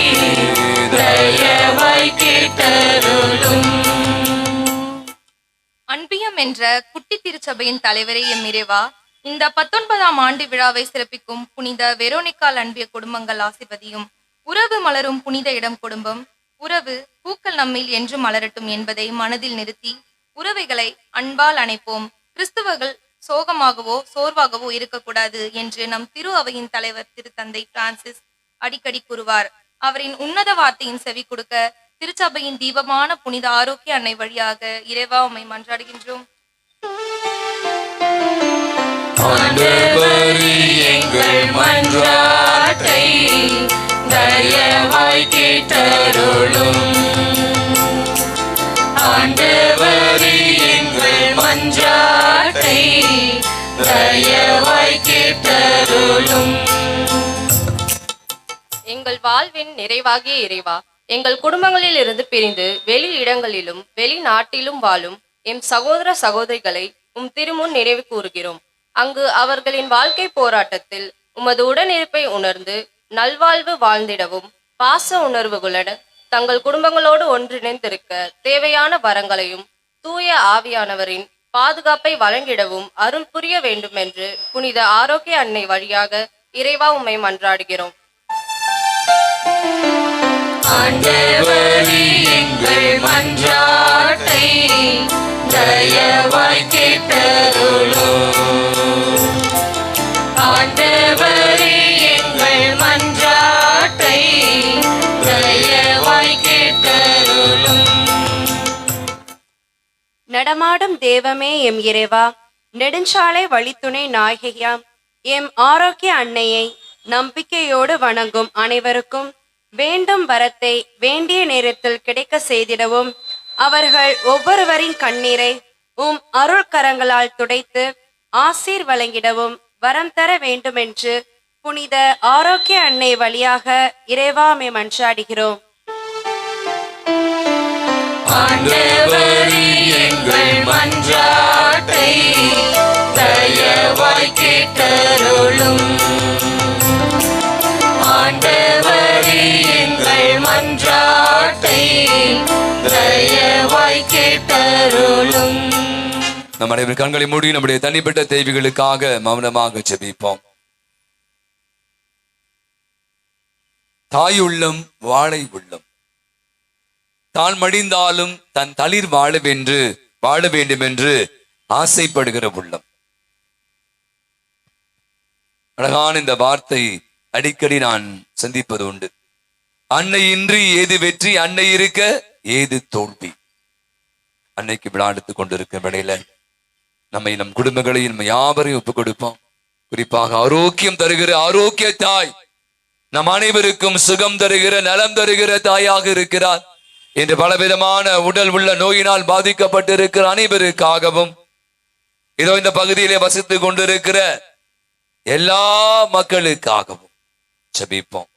தயவாய் கேட்டருளும்.
அன்பியம் என்ற குட்டி திருச்சபையின் தலைவரே எம் இறைவா, இந்த 19ஆம் ஆண்டு விழாவை சிறப்பிக்கும் புனித வெரோனிக்கால் அன்பிய குடும்பங்கள் ஆசிர்வதியும். உறவு மலரும் புனித இடம் குடும்பம். உறவு பூக்கள் நம்மில் என்று மலரட்டும் என்பதை மனதில் நிறுத்தி உறவுகளை அன்பால் அணைப்போம். கிறிஸ்துவர்கள் சோகமாகவோ சோர்வாகவோ இருக்கக்கூடாது என்று நம் திரு அவையின் தலைவர் திருத்தந்தை பிரான்சிஸ் அடிக்கடி கூறுவார். அவரின் உன்னத வார்த்தையின் செவி கொடுக்க திருச்சபையின் தீபமான புனித ஆரோக்கிய அன்னை வழியாக இறைவா உம்மை மன்றாடுகின்றோம்.
எங்கள் மன்றாட்டை தயவாய் கேட்டருளும். ஆண்டவரே, எங்கள் மன்றாட்டை தயவாய் கேட்டருளும்.
எங்கள் வாழ்வின் நிறைவாகிய இறைவா, எங்கள் குடும்பங்களில் இருந்து பிரிந்து வெளி இடங்களிலும் வெளிநாட்டிலும் வாழும் எம் சகோதர சகோதரிகளை திருமுன் நினைவு கூறுகிறோம். அங்கு அவர்களின் வாழ்க்கை போராட்டத்தில் உமது உடனிருப்பை உணர்ந்து நல்வாழ்வு வாழ்ந்திடவும் பாச உணர்வுகளுடன் தங்கள் குடும்பங்களோடு ஒன்றிணைந்திருக்க தேவையான வரங்களையும் தூய ஆவியானவரின் பாதுகாப்பை வழங்கிடவும் அருள் புரிய வேண்டும் என்று புனித ஆரோக்கிய அன்னை வழியாக இறைவா உம்மை மன்றாடுகிறோம்.
ஆண்டவரே எங்கள் மன்றாட்டை தயவாய் கேட்டருளும். ஆண்டவரே எங்கள் மன்றாட்டை தயவாய் கேட்டருளும்.
நடமாடும் தேவமே எம் இறைவா, நெடுஞ்சாலை வழித்துணை நாயகியாம் எம் ஆரோக்கிய அன்னையை நம்பிக்கையோடு வணங்கும் அனைவருக்கும் வேண்டும் வரத்தை வேண்டிய நேரத்தில் கிடைக்க செய்திடவும், அவர்கள் ஒவ்வொருவரின் கண்ணீரை உம் அருள் கரங்களால் துடைத்து ஆசீர் வழங்கிடவும் வரம் தர வேண்டுமென்று புனித ஆரோக்கிய அன்னை வழியாக இறைவாமை மன்றாடுகிறோம்.
ஆண்டவரே எங்கள் மன்றாட்டை தயவாய் கேட்டருளும். ஆண்டவரே எங்கள் மன்றாட்டை தயவாய் கேட்டருளும்.
நம் அனைவரும் கண்களை மூடி நம்முடைய தனிப்பட்ட தேவைகளுக்காக மௌனமாக ஜெபிப்போம். தாய் உள்ளம் வாழை உள்ளம், தான் மடிந்தாலும் தன் தளிர் வாழ வேண்டும் என்று ஆசைப்படுகிற உள்ளம். அழகான இந்த வார்த்தை அடிக்கடி நான் சந்திப்பது உண்டு. அன்னை இன்றி ஏது வெற்றி, அன்னை இருக்க ஏது தோல்வி. அன்னைக்கு விழா எடுத்துக் கொண்டிருக்க வேளையில நம்மை நம் குடும்பங்களையும் நம்ம யாவரையும் ஒப்புக் கொடுப்போம். குறிப்பாக ஆரோக்கியம் தருகிற ஆரோக்கிய தாய் நம் அனைவருக்கும் சுகம் தருகிற நலம் தருகிற தாயாக இருக்கிறார் என்று பலவிதமான உடல் உள்ள நோயினால் பாதிக்கப்பட்டிருக்கிற அனைவருக்காகவும், இதோ இந்த பகுதியிலே வசித்துக் கொண்டிருக்கிற எல்லா மக்களுக்காகவும் ஜெபிப்போம்.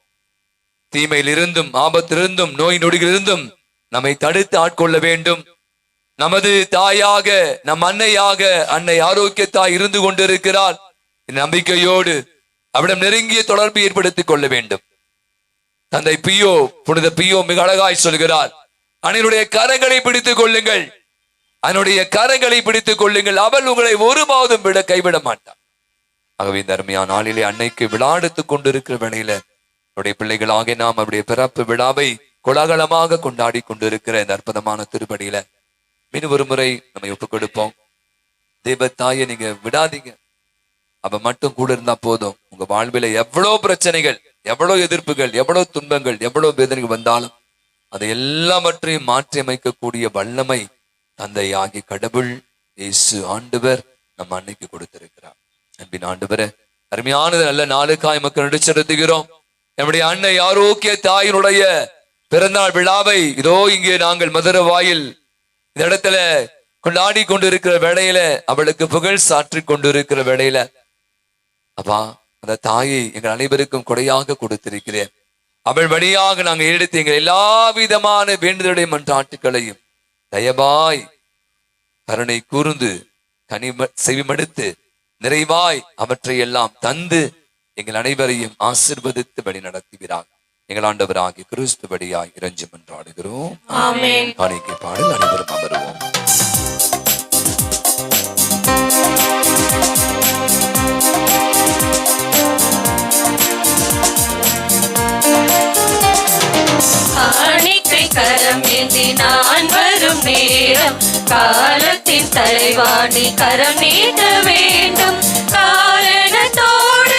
தீமையிலிருந்தும் ஆபத்திலிருந்தும் நோய் நொடிகளிலிருந்தும் நம்மை தடுத்து ஆட்கொள்ள வேண்டும். நமது தாயாக நம் அன்னையாக அன்னை ஆரோக்கிய தாய் இருந்து கொண்டிருக்கிறார். நம்பிக்கையோடு அவரிடம் நெருங்கிய தொடர்பு ஏற்படுத்திக் கொள்ள வேண்டும். தந்தை பியோ, புனித பியோ மிக அழகாய் சொல்கிறார், அன்னையுடைய கரங்களை பிடித்துக் கொள்ளுங்கள், அதனுடைய கரங்களை பிடித்துக் கொள்ளுங்கள், அவள் உங்களை ஒருபோதும் விட கைவிட மாட்டார். ஆகவே இந்த அருமையான நாளிலே அன்னைக்கு விழா எடுத்துக் கொண்டிருக்கிற வேளையில அவருடைய பிள்ளைகளாக நாம் அவருடைய பிறப்பு விழாவை கோலாகலமாக கொண்டாடி கொண்டிருக்கிற இந்த அற்புதமான திருப்படியில மீண்டும் ஒரு முறை நம்ம ஒப்புக் கொடுப்போம். தேவ தாயை நீங்க விடாதீங்க, அவ மட்டும் கூட இருந்தா போதும். உங்க வாழ்வில எவ்வளவு பிரச்சனைகள், எவ்வளவு எதிர்ப்புகள், எவ்வளவு துன்பங்கள், எவ்வளவு வேதனைகள் வந்தாலும் அதை எல்லாவற்றையும் மாற்றி அமைக்கக்கூடிய வல்லமை தந்தை ஆகிய கடவுள் இயேசு ஆண்டவர் நம் அன்னைக்கு கொடுத்திருக்கிறார். அன்பின் ஆண்டவரே, அருமையானது நல்ல நாளுக்காய் மக்கள் நடிச்செலுத்துகிறோம். நம்முடைய அன்னை ஆரோக்கிய தாயினுடைய பிறந்தநாள் விழாவை இதோ இங்கே நாங்கள் மதுரை வாயில் இந்த இடத்துல கொண்டாடி கொண்டிருக்கிற வேளையில, அவளுக்கு புகழ் சாற்றி கொண்டிருக்கிற வேளையில, அப்பா அந்த தாயை எங்கள் அனைவருக்கும் கொடையாக கொடுத்திருக்கிறேன். அவள் வழியாக நாங்கள் எடுத்து எங்கள் எல்லா விதமான வேண்டுதலுடைய மன்றாட்டுகளையும் தயவாய் கருணை கூர்ந்து செவிமடுத்து நிறைவாய் அவற்றை எல்லாம் தந்து எங்கள் அனைவரையும் ஆசீர்வதித்து வழி நடத்துகிறார். எங்கள் ஆண்டவராகிய கிறிஸ்து வழியாய் இறைஞ்சி மன்றாடுகிறோம்.
ஆமென்.
காணிக்கை பாடல் அனைவரும் அமருவோம்.
காணிக்கை கரம் ஏந்தி நான் வரும் நேரம், காலத்தின் தலைவாணி கரம் நீட்ட வேண்டும். காரணத்தோடு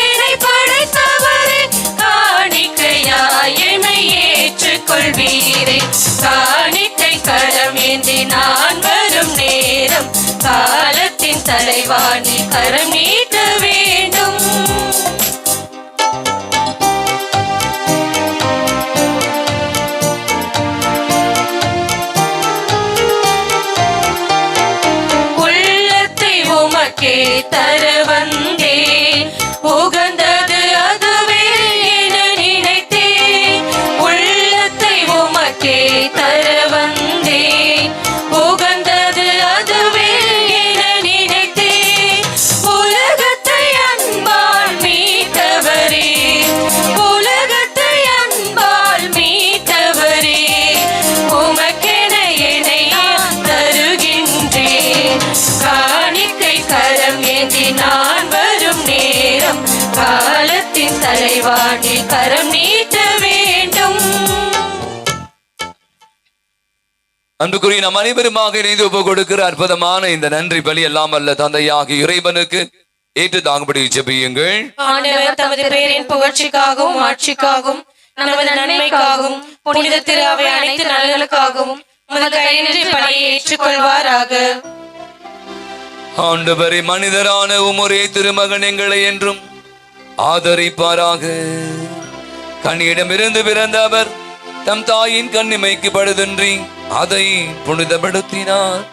என்னை படைத்தவரே, காணிக்கையாய் என்னை ஏற்றுக்கொள்வீரே. காணிக்கை கரம் ஏந்தி நான் வரும் நேரம், காலத்தின் தலைவாணி கரம் நீட்ட வேண்டும். தர வந்தேன், உகந்தது அதுவே என நினைத்தேன். உள்ளத்தை உமக்கே தர வந்தேன், உகந்தது அதுவே என நினைத்தேன். உலகத்தை அன்பால் மீட்டவரே, உலகத்தை அன்பால் மீட்டவரே, உமக்கென என்னை தருகின்றேன். வரும் நேரம் காலத்தின் தலைவாணி கரம் நீட்ட வேண்டும்.
அன்புக்குரிய நம் அனைவருமாக இணைந்து ஒப்பு கொடுக்கிற அற்புதமான இந்த நன்றி பலி எல்லாம் அல்ல தந்தையாகி இறைவனுக்கு ஏற்று தாங்கும்படி ஜெபியுங்கள்.
ஆண்டவர் தமது பெயரின் புகழ்ச்சிக்காகவும் ஆட்சிக்காகவும் நமது நன்மைக்காகவும் புனித திரு அவை அனைத்து நலன்களுக்காகவும் உமது கையின்றி பணியை ஏற்றுக்கொள்வாராக.
ஆண்டவரை மனிதரான உமரே திருமகன் எங்களை என்றும் ஆதரிப்பாராக. கண்ணியிடமிருந்து பிறந்த அவர் தம் தாயின் கண்ணிமைக்கு படுதின்றி அதை புனிதப்படுத்தினார்.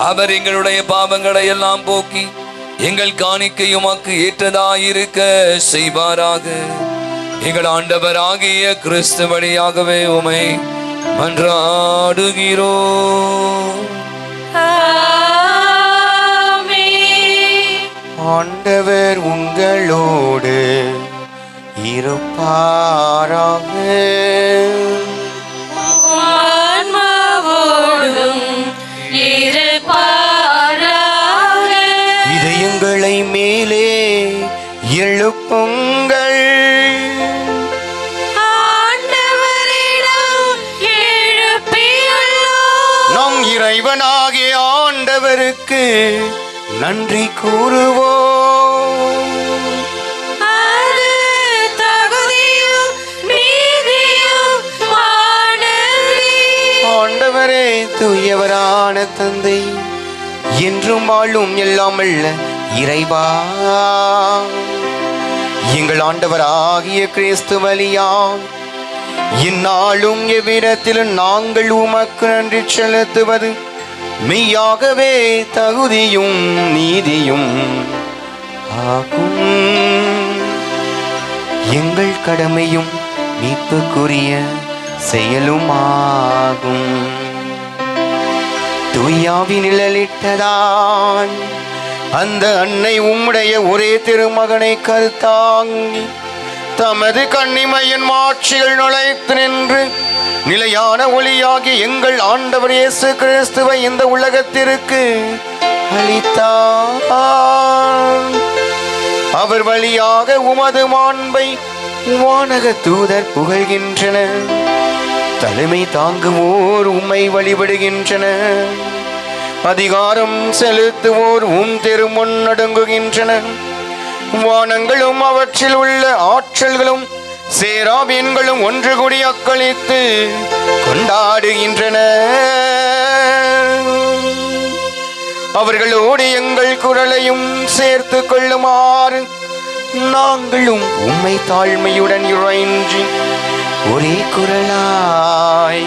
அவர் எங்களுடைய பாவங்களை எல்லாம் போக்கி எங்கள் காணிக்கை உமக்கு ஏற்றதாயிருக்க செய்வாராக. எங்கள் ஆண்டவராகிய கிறிஸ்து வழியாகவே உமை மன்றாடுகிறோம்.
ஆண்டவர் உங்களோடு இருப்பாராக. இதயங்களை மேலே எழுப்புங்கள். நம் இறைவனாகிய ஆண்டவருக்கு நன்றி கூறுவோம். ஆண்டவரே தூயவரான தந்தை, என்றும் வாழும் எல்லாம் வல்ல இறைவா, எங்கள் ஆண்டவராகிய கிறிஸ்து வழியாம் இந்நாளும் எவ்விடத்திலும் நாங்கள் உமக்கு நன்றி செலுத்துவது மெய்யாகவே தகுதியும் நீதியும் ஆகும். எங்கள் கடமையும் மீட்புக்குரிய செயலுமாகும். தூயாவி நிழலிட்டதான் அந்த அன்னை உம்முடைய ஒரே திருமகனை கருத்தாங்கி தமது கன்னிமையின் மாட்சிகள் நுழைத்து நின்று நிலையான ஒளியாகி எங்கள் ஆண்டவர் இயேசு கிறிஸ்துவை இந்த உலகத்திற்கு அளித்தார். அவர் வழியாக உமது மாண்பை வானக தூதர் புகழ்கின்றனர். தலைமை தாங்குவோர் உம்மை வழிபடுகின்றனர். அதிகாரம் செலுத்துவோர் உம் திருமுன் நடுங்குகின்றனர். வானங்களும் அவற்றில் உள்ள ஆற்றல்களும் சேராபீன்களும் ஒன்று கூடி அக்களித்து கொண்டாடுகின்றன. அவர்களோடு எங்கள் குரலையும் சேர்த்து கொள்ளுமாறு நாங்களும் உம்மை தாழ்மையுடன் இறைஞ்சி ஒரே குரலாய்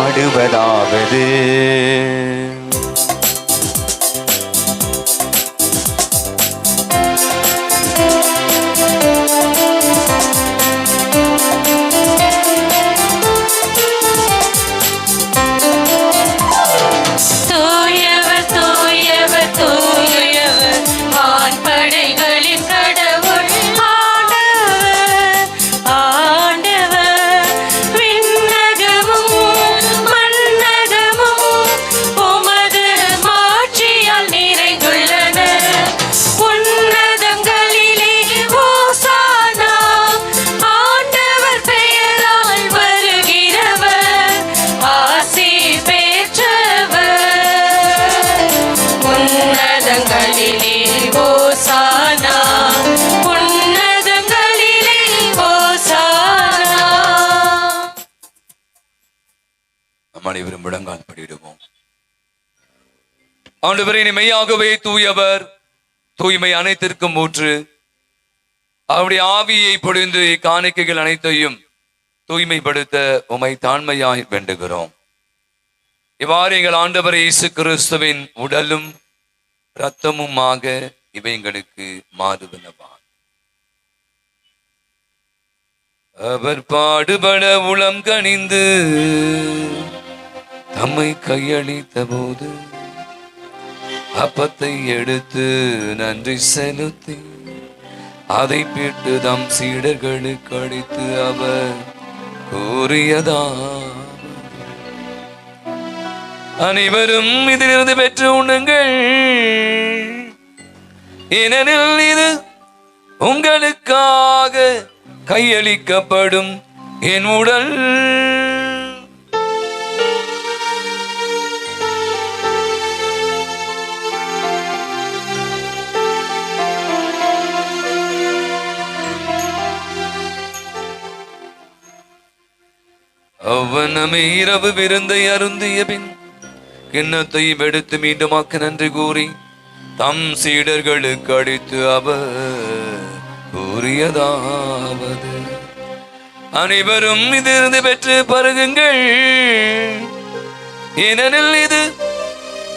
ஆடுவதாவது.
அனைவரும் முழங்கால் படிடுவோம். ஆண்டவரே, மெய்யாகவே தூயவர், தூய்மை அனைத்திற்கும் ஊற்று. அவருடைய ஆவியை பொழிந்து இக்காணிக்கைகள் அனைத்தையும் தூய்மைப்படுத்த உமை தாழ்மையாய் வேண்டுகிறோம். இவ்வாறு எங்கள் ஆண்டவர் இயேசு கிறிஸ்துவின் உடலும் இரத்தமுமாக இவை எங்களுக்கு மாறுவனவா. அவர் பாடுபட உளம் கனிந்து தம்மை கையளித்த போது அப்பத்தை எடுத்து நன்றி செலுத்தி அதை பிட்டு தம் சீடர்களுக்கு அளித்து அவர் கூறியதா, அனைவரும் இதிலிருந்து பெற்று உண்ணுங்கள். ஏனெனில் இது உங்களுக்காக கையளிக்கப்படும் என் உடல். அவ்வனமே இரவு விருந்தை அருந்திய பின் கிண்ணத்தை எடுத்து மீண்டுமாக்க நன்றி கூறி தம் சீடர்களுக்கு அடித்து அவர் கூறியதாவது, அனைவரும் இதிலிருந்து பெற்று பருகுங்கள். ஏனெனில் இது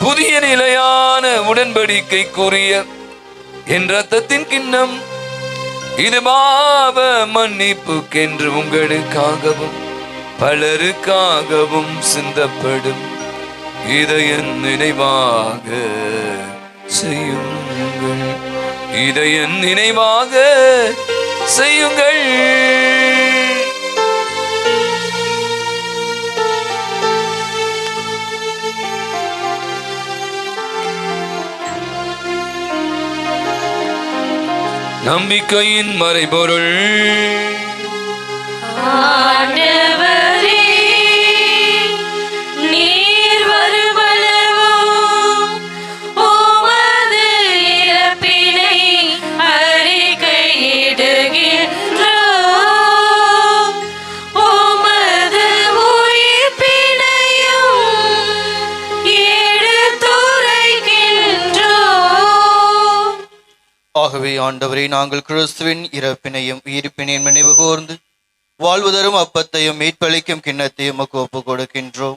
புதிய நிலையான உடன்படிக்கைக்குரிய என் இரத்தத்தின் கிண்ணம். இது பாவ மன்னிப்புக்கென்று உங்களுக்காகவும் பலருக்காகவும் சிந்தப்படும். இதை என் நினைவாக செய்யுங்கள். இதை என் நினைவாக செய்யுங்கள். நம்பிக்கையின் மறைபொருள்.
ஆண்டவரே, நீர் வருமளவும் உமது இறப்பினை அறிக்கையிடுகின்றோம். உமது உயிர்ப்பினையும் எடுத்துரைக்கின்றோம்.
ஆகவே ஆண்டவரே, நாங்கள் கிறிஸ்துவின் இறப்பினையும் உயிர்ப்பினையும் நினைவு கூர்ந்து வாழ்வுதரும் அப்பத்தையும் மீட்பளிக்கும் கிண்ணத்தையும் உமக்கு ஒப்புக் கொடுக்கின்றோம்.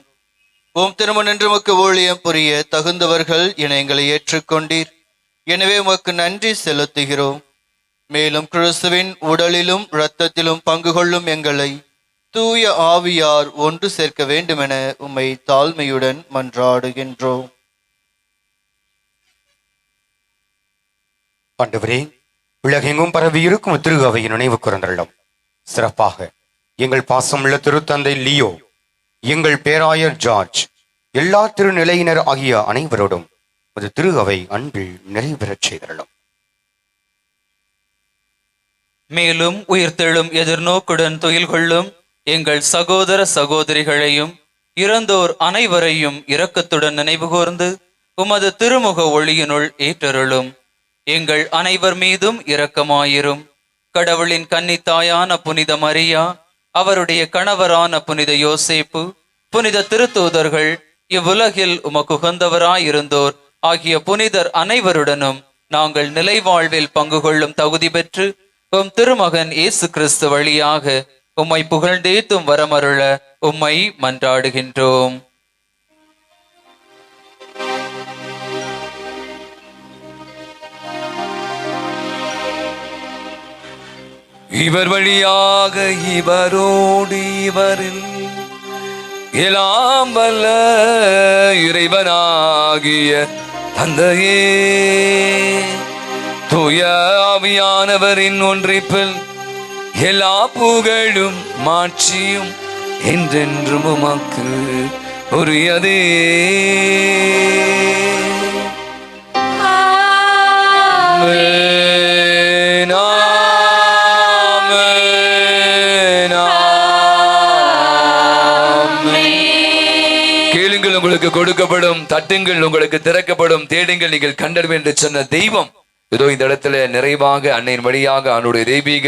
உம் திருமணன்று உமக்கு ஊழியம் புரிய தகுந்தவர்கள் என எங்களை ஏற்றுக்கொண்டீர். எனவே உமக்கு நன்றி செலுத்துகிறோம். மேலும் கிறிஸ்துவின் உடலிலும் இரத்தத்திலும் பங்கு கொள்ளும் எங்களை தூய ஆவியார் ஒன்று சேர்க்க வேண்டுமென உம்மை தாழ்மையுடன் மன்றாடுகின்றோம்.
ஆண்டவரே, உலகெங்கும் பரவி இருக்கும் திரு அவையின் நினைவு கூர்ந்தருளும். சிறப்பாக எங்கள் பாசமுள்ள திருத்தந்தை லியோ, எங்கள் பேராயர் ஜார்ஜ், எல்லா திருநிலையினர் ஆகிய அனைவரோடும் அது திரு அவை அன்பில் நிறைவேறச் செய்தருளும்.
மேலும் உயிர்த்தெழும் எதிர்நோக்குடன் துயில் கொள்ளும் எங்கள் சகோதர சகோதரிகளையும் இறந்தோர் அனைவரையும் இரக்கத்துடன் நினைவுகூர்ந்து உமது திருமுக ஒளியினுள் ஏற்றருளும். எங்கள் அனைவர் மீதும் இரக்கமாயிரும். கடவுளின் கன்னித்தாயான புனித மரியா, அவருடைய கணவரான புனித யோசேப்பு, புனித திருத்தூதர்கள், இவ்வுலகில் உமக்குகந்தவராயிருந்தோர் ஆகிய புனிதர் அனைவருடனும் நாங்கள் நிலைவாழ்வில் பங்கு கொள்ளும் தகுதி பெற்று உம் திருமகன் இயேசு கிறிஸ்து வழியாக உம்மை புகழ்ந்தேத்தும் வரமருள உம்மை மன்றாடுகின்றோம்.
இவர் வழியாக இவரோடு இவரில் எல்லாம் வல்ல இறைவனாகிய தந்தையே, தூய ஆவியானவரின் ஒன்றிப்பில் எல்லா புகழும் மாட்சியும் என்றென்றும் உமக்கு உரியதே. கேளுங்கள் உங்களுக்கு கொடுக்கப்படும், தட்டுங்கள் உங்களுக்கு திறக்கப்படும், தேடுங்கள் நீங்கள் கண்டறிவீர்கள் என்று சொன்ன தெய்வம் இதோ இந்த இடத்துல நிறைவாக அன்னையின் வழியாக அவனுடைய தெய்வீக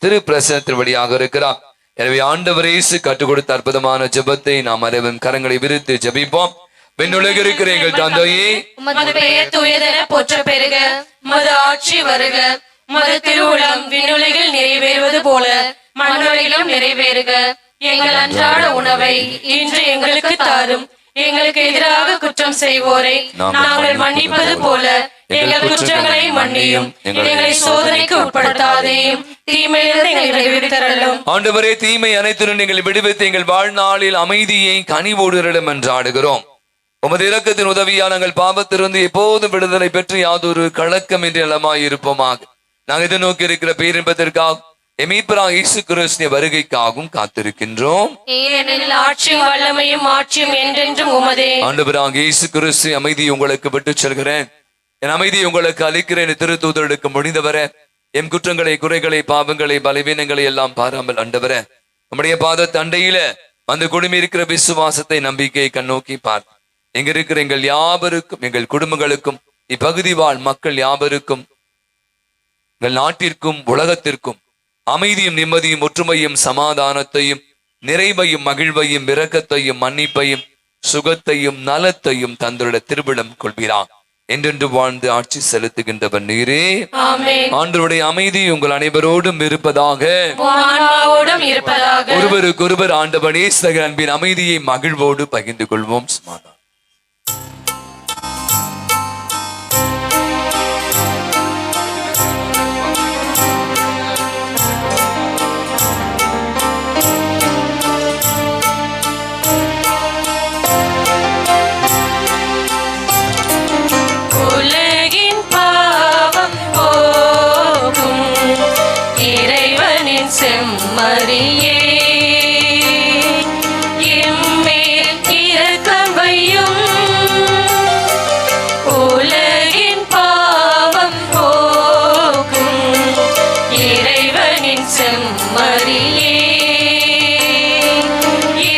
திரு பிரசனத்தின் வழியாக இருக்கிறார். எனவே ஆண்டவர் இயேசு கற்றுக் கொடுத்த அற்புதமான ஜெபத்தை நாம் அனைவரும் கரங்களை விரித்து ஜெபிப்போம். விண்ணுலகில் இருக்கிற எங்கள் தந்தையே,
உமது பெயர் தூயதென போற்ற பெறுக. உமது ஆட்சி வருக. உமது திருவுளம் விண்ணுலகில் நிறைவேறுவது போல மண்ணுலகிலும் நிறைவேறுக. எங்கள் அன்றாட உணவை இன்று எங்களுக்கு தாரும். எங்களுக்கு எதிராக குற்றம் செய்வோரை நாங்கள் மன்னிப்பது போல எங்கள் குற்றங்களை மன்னியும். எங்களை சோதனைக்கு உட்படுத்தாதேயும், தீமையிலிருந்து எங்களை விடுவித்தருளும்.
ஆண்டவரே, தீமை அனைத்திலும் நீங்கள் விடுவித்து எங்கள் வாழ்நாளில் அமைதியை கனிவோடுகளிடம் என்றாடுகிறோம். உமது இரக்கத்தின் உதவியால் நாங்கள் பாவத்திலிருந்து எப்போதும் விடுதலை பெற்று யாதொரு கலக்கமின்றி நலமாயிருப்போமாக. நாங்கள் இதை நோக்கி இருக்கிற பேரின்பதற்காக எமீப்பராக இயேசு கிறிஸ்துவின் வருகைக்காகவும் காத்திருக்கின்றோம்.
ஏனெனில் ஆட்சியும் வல்லமையும் ஆட்சியும் என்றென்றும் உமதே.
ஆண்டவராக இயேசு கிறிஸ்து, அமைதி உங்களுக்கு விட்டு செல்கிறேன், என் அமைதியை உங்களுக்கு அளிக்கிறேன். திருத்தூதருக்கு முடிந்தவர எம் குற்றங்களை, குறைகளை, பாவங்களை, பலவீனங்களை எல்லாம் பாராமல் ஆண்டவர நம்முடைய பாத தண்டையில வந்து குடுமி இருக்கிற விசுவாசத்தை, நம்பிக்கையை கண்ணோக்கி பார். எங்க இருக்கிற எங்கள் யாவருக்கும், எங்கள் குடும்பங்களுக்கும், இப்பகுதி வாழ் மக்கள் யாவருக்கும், எங்கள் நாட்டிற்கும் உலகத்திற்கும் அமைதியும், நிம்மதியும், ஒற்றுமையும், சமாதானத்தையும், நிறைவையும், மகிழ்வையும், இரக்கத்தையும், மன்னிப்பையும், சுகத்தையும், நலத்தையும் தந்துள்ள திருவிழம் கொள்கிறான். என்றென்று வாழ்ந்து ஆட்சி செலுத்துகின்றவர் நீரே. ஆண்டவருடைய அமைதி உங்கள் அனைவரோடும் இருப்பதாக. ஒருவருக்கொருவர் ஆண்டவனே சக அன்பின் அமைதியை மகிழ்வோடு பகிர்ந்து கொள்வோம். சமாதானம்.
செம்மறியே எம்மேல் இரக்கம் வையும், உலகின் பாவம் போக்கும் இறைவனின் செம்மறியே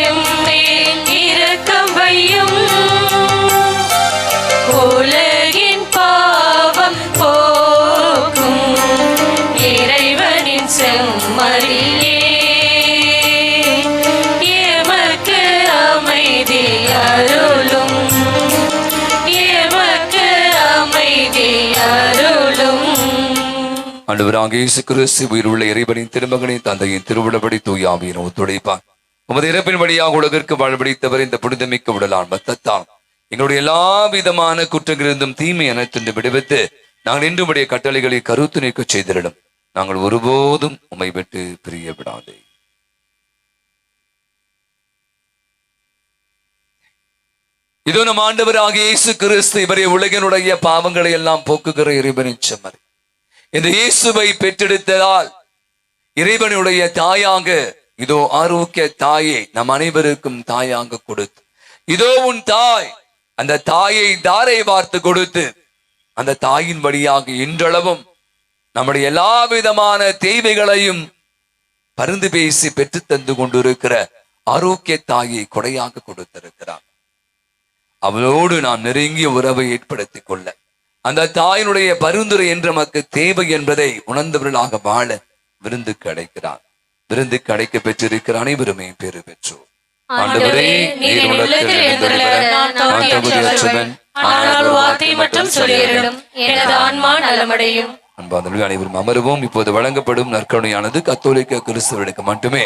எம்மேல் இரக்கம் வையும், உலகின் பாவம் போக்கும் இறைவனின் செம்மறியே எமக்கு அமைதி அருளும், எமக்கு அமைதி அருளும்.
ஆண்டவராகிய இயேசு கிறிஸ்து உயிருள்ள இறைவனின் திருமகனின் தந்தையின் திருவிழப்படி தூய ஆவியின் ஒத்துழைப்பார் உமது இறப்பின் வழியாக உலகிற்கு வாழ்வழித்தவர் இந்த புனிதமிக்க உடலான் மத்தத்தால் எங்களுடைய எல்லா விதமான குற்றங்களிலிருந்தும் தீமை அனைத்து விடுவித்து நாங்கள் இன்றுடைய கட்டளைகளை கருத்து நீக்க செய்திடும். நாங்கள் ஒருபோதும் உம்மை விட்டு பிரிய விடாதே. இதோ நம் ஆண்டவராகிய இயேசு கிறிஸ்து இவரை உலகினுடைய பாவங்களை எல்லாம் போக்குகிற இறைவனின் செம்மறி. இந்த இயேசுவை பெற்றெடுத்ததால் இறைவனுடைய தாயாக, இதோ ஆரோக்கிய தாயை நம் அனைவருக்கும் தாயாக கொடுத்து, இதோ உன் தாய், அந்த தாயை தாரை வார்த்து கொடுத்து, அந்த தாயின் வழியாக இன்றளவும் நம்முடைய எல்லா விதமான தேவைகளையும் பரிந்து பேசி பெற்று தந்து கொண்டிருக்கிற ஆரோக்கிய தாயை கொடையாக கொடுத்திருக்கிறார். அவளோடு நாம் நெருங்கிய உறவை ஏற்படுத்திக் கொள்ள அந்த தாயினுடைய பரிந்துரை என்று நமக்கு தேவை என்பதை உணர்ந்தவர்களாக வாழ விருந்துக்கு அடைக்கிறார். விருந்துக்கு அடைக்க பெற்றிருக்கிற அனைவருமே பேறு பெற்றோர். ஆண்டவரே, நீர் உள்ளத்தில் எழுந்தருள நான் தகுதியற்றவன், ஆனால் வார்த்தை மட்டும் சொல்லிவிடும் எனது ஆன்மா நலமடையும். அன்பார்ந்தவர்கள் அனைவரும் அமருவோம். இப்போது வழங்கப்படும் நற்கருணையானது கத்தோலிக்க கிறிஸ்தவர்களுக்கு மட்டுமே.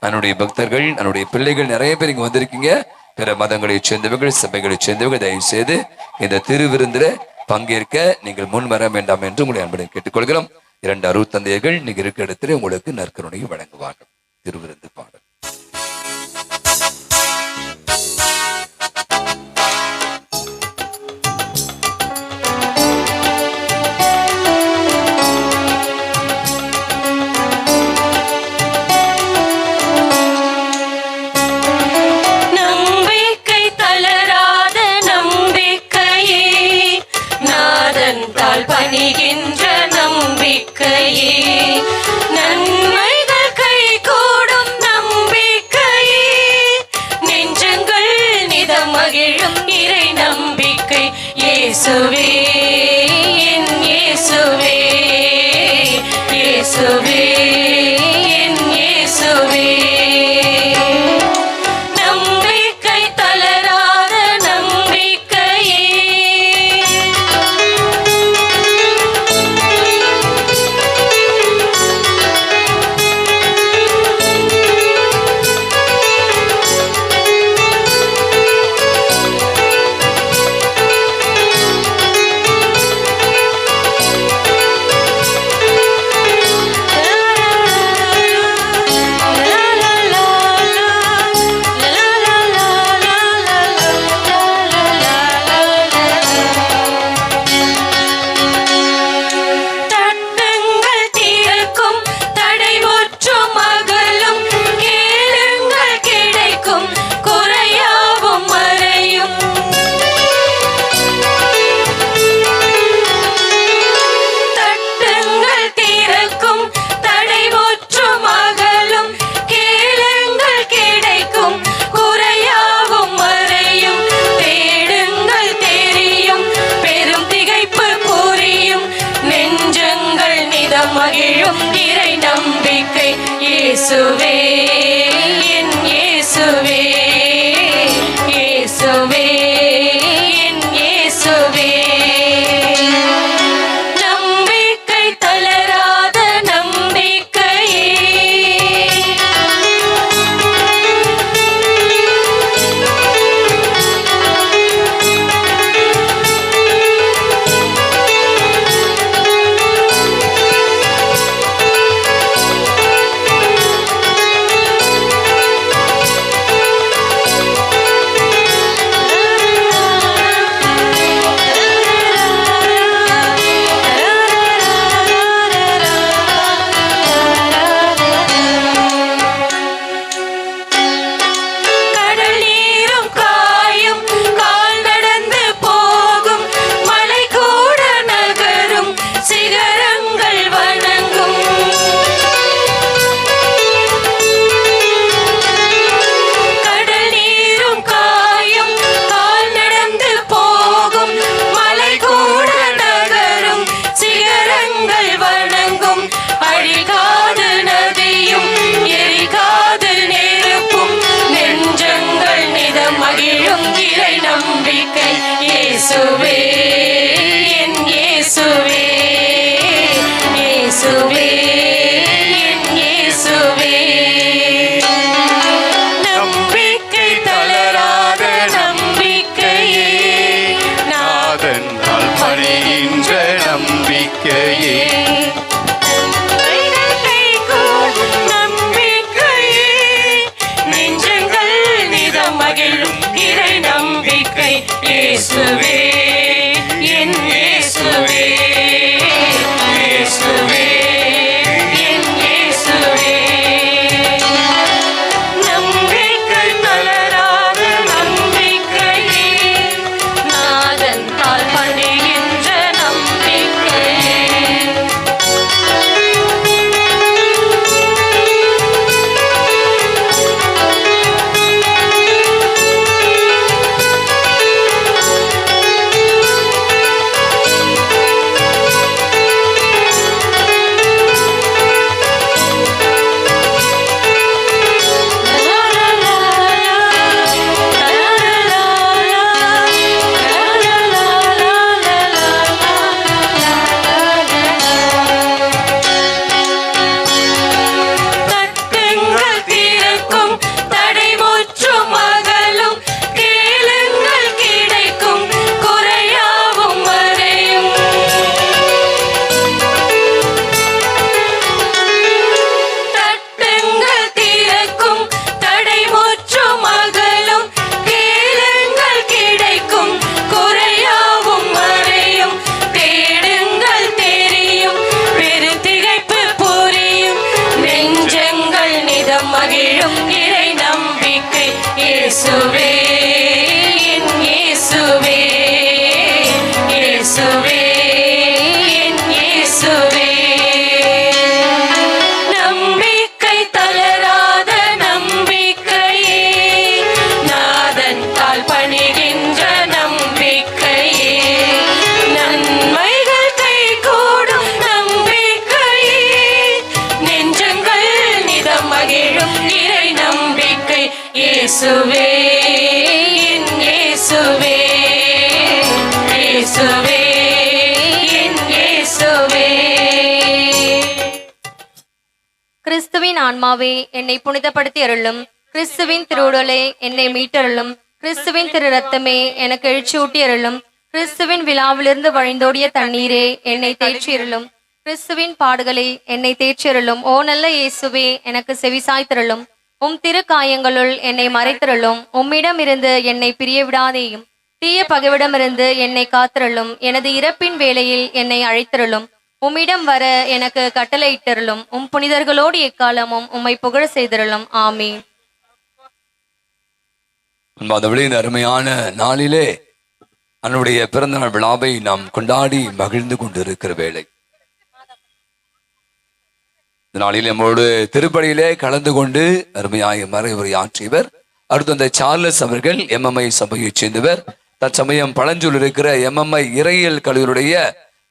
என்னுடைய பக்தர்கள், என்னுடைய பிள்ளைகள் நிறைய பேர் இங்க வந்திருக்கீங்க. பிற மதங்களைச் சேர்ந்தவர்கள், சபைகளைச் சேர்ந்தவர்கள் தயவு செய்து இந்த திருவிருந்தில பங்கேற்க நீங்கள் முன் வர வேண்டாம் என்று உங்களை அன்புடன் கேட்டுக்கொள்கிறோம். 2 அருட்தந்தையர்கள் நீங்க இருக்க இடத்துல உங்களுக்கு நற்கருணையை வழங்குவார்கள். திருவிருந்து பாடல்.
பணிகின்ற நம்பிக்கையே, நன்மைகள் கை கூடும் நம்பிக்கையே, நெஞ்சங்கள் நிதம் மகிழும் இறை நம்பிக்கை. இயேசுவே என் இயேசுவே, இயேசுவே என் இயேசுவே, நம்பிக்கை தளராத நம்பிக்கையே. நிதம் மகிழும் இறை நம்பிக்கை இயேசுவே என் இயேசுவே இயேசுவே என் இயேசுவே நம்பிக்கை தளராத நம்பிக்கையே கடல் நீரும் காயும் கால் நடந்து போகும் மலை கூட நகரும் சிகரங்கள் வணங்கும் கடல் நீரும் காயும் கால் நடந்து போகும் மலை கூட நகரும் சிகரங்கள் வணங்கும் அழிகாது நதியும் எரிகாது நெருப்பும் நெஞ்சங்கள் நிதம் மகிழும் இறை நம்பிக்கை இயேசுவே என் இயேசுவே இயேசுவே என் இயேசுவே நம்பிக்கை தளராத நம்பிக்கையே நாதன்
பணிகின்ற நம்பிக்கையே
நம்பிக்கையே நெஞ்சங்கள் நிதம் மகிழும் இறை நம்பிக்கை இயேசுவே என் இயேசுவே இயேசுவே என் இயேசுவே நம்பிக்கை தளராத நம்பிக்கையே நாதன் தாள் பணிகின்ற நம்பிக்கையே தட்டுங்கள் திறக்கும் தடைமுற்றும் அகலும் கேளுங்கள் கிடைக்கும் குறையாவும் வரையும் தட்டுங்கள் திறக்கும் தடைமுற்றும் அகலும் கேளுங்கள் கிடைக்கும் குறையாவும் வரையும் தேடுங்கள் தெரியும் பெருந்திகைப்பு புரியும் நெஞ்சங்கள் நிதம் மகிழும் இறை நம்பிக்கை இயேசுவே என் இயேசுவே இயேசுவே என் இயேசுவே நம்பிக்கை தளராத நம்பிக்கையே நாதன் தாள் பணிகின்ற நம்பிக்கையே நன்மைகள் கைகூடும் நம்பிக்கையே நெஞ்சங்கள் நிதம் மகிழும் இறை நம்பிக்கை இயேசுவே என் இயேசுவே இயேசுவே என் இயேசுவே
கிறிஸ்துவின் ஆன்மாவே என்னை புனிதப்படுத்தி அருளும் கிறிஸ்துவின் திருவுடலே என்னை மீட்டருளும் கிறிஸ்துவின் திரு ரத்தமே எனக்கு எழுச்சியூட்டி அருளும் கிறிஸ்துவின் விழாவிலிருந்து வழிந்தோடிய தண்ணீரே என்னை தேய்ச்சியருளும் கிறிஸ்துவின் பாடுகளே என்னை தேய்ச்சியருளும் ஓ நல்ல இயேசுவே எனக்கு செவிசாய்த்திரளும் உம் திரு காயங்களுள் என்னை மறைத்திரளும் உம்மிடம் இருந்து என்னை பிரிய விடாதேயும் தீய பகைவிடமிருந்து என்னை காத்திரளும் எனது இறப்பின் வேளையில் என்னை அழைத்திரளும் உம்மிடம் வர எனக்கு கட்டளையிட்டருளும் உம் புனிதர்களோடு எக்காலமும் உம்மை புகழ செய்திரளும் ஆமீன்.
அன்பாதவளே, இந்த அருமையான நாளிலே அன்னுடைய பிறந்த நாள் விழாவை நாம் கொண்டாடி மகிழ்ந்து கொண்டிருக்கிற வேளை, இந்த நாளில் நம்மோடு திருப்பலியிலே கலந்து கொண்டு அருமையாய மறைவுரை ஆற்றியவர் அடுத்த சார்லஸ் அவர்கள் எம்எம்ஐ சபையைச் சேர்ந்தவர். தற்சமயம் பழஞ்சூர் இருக்கிற எம்எம்ஐ இறையியல் கல்லூரியுடைய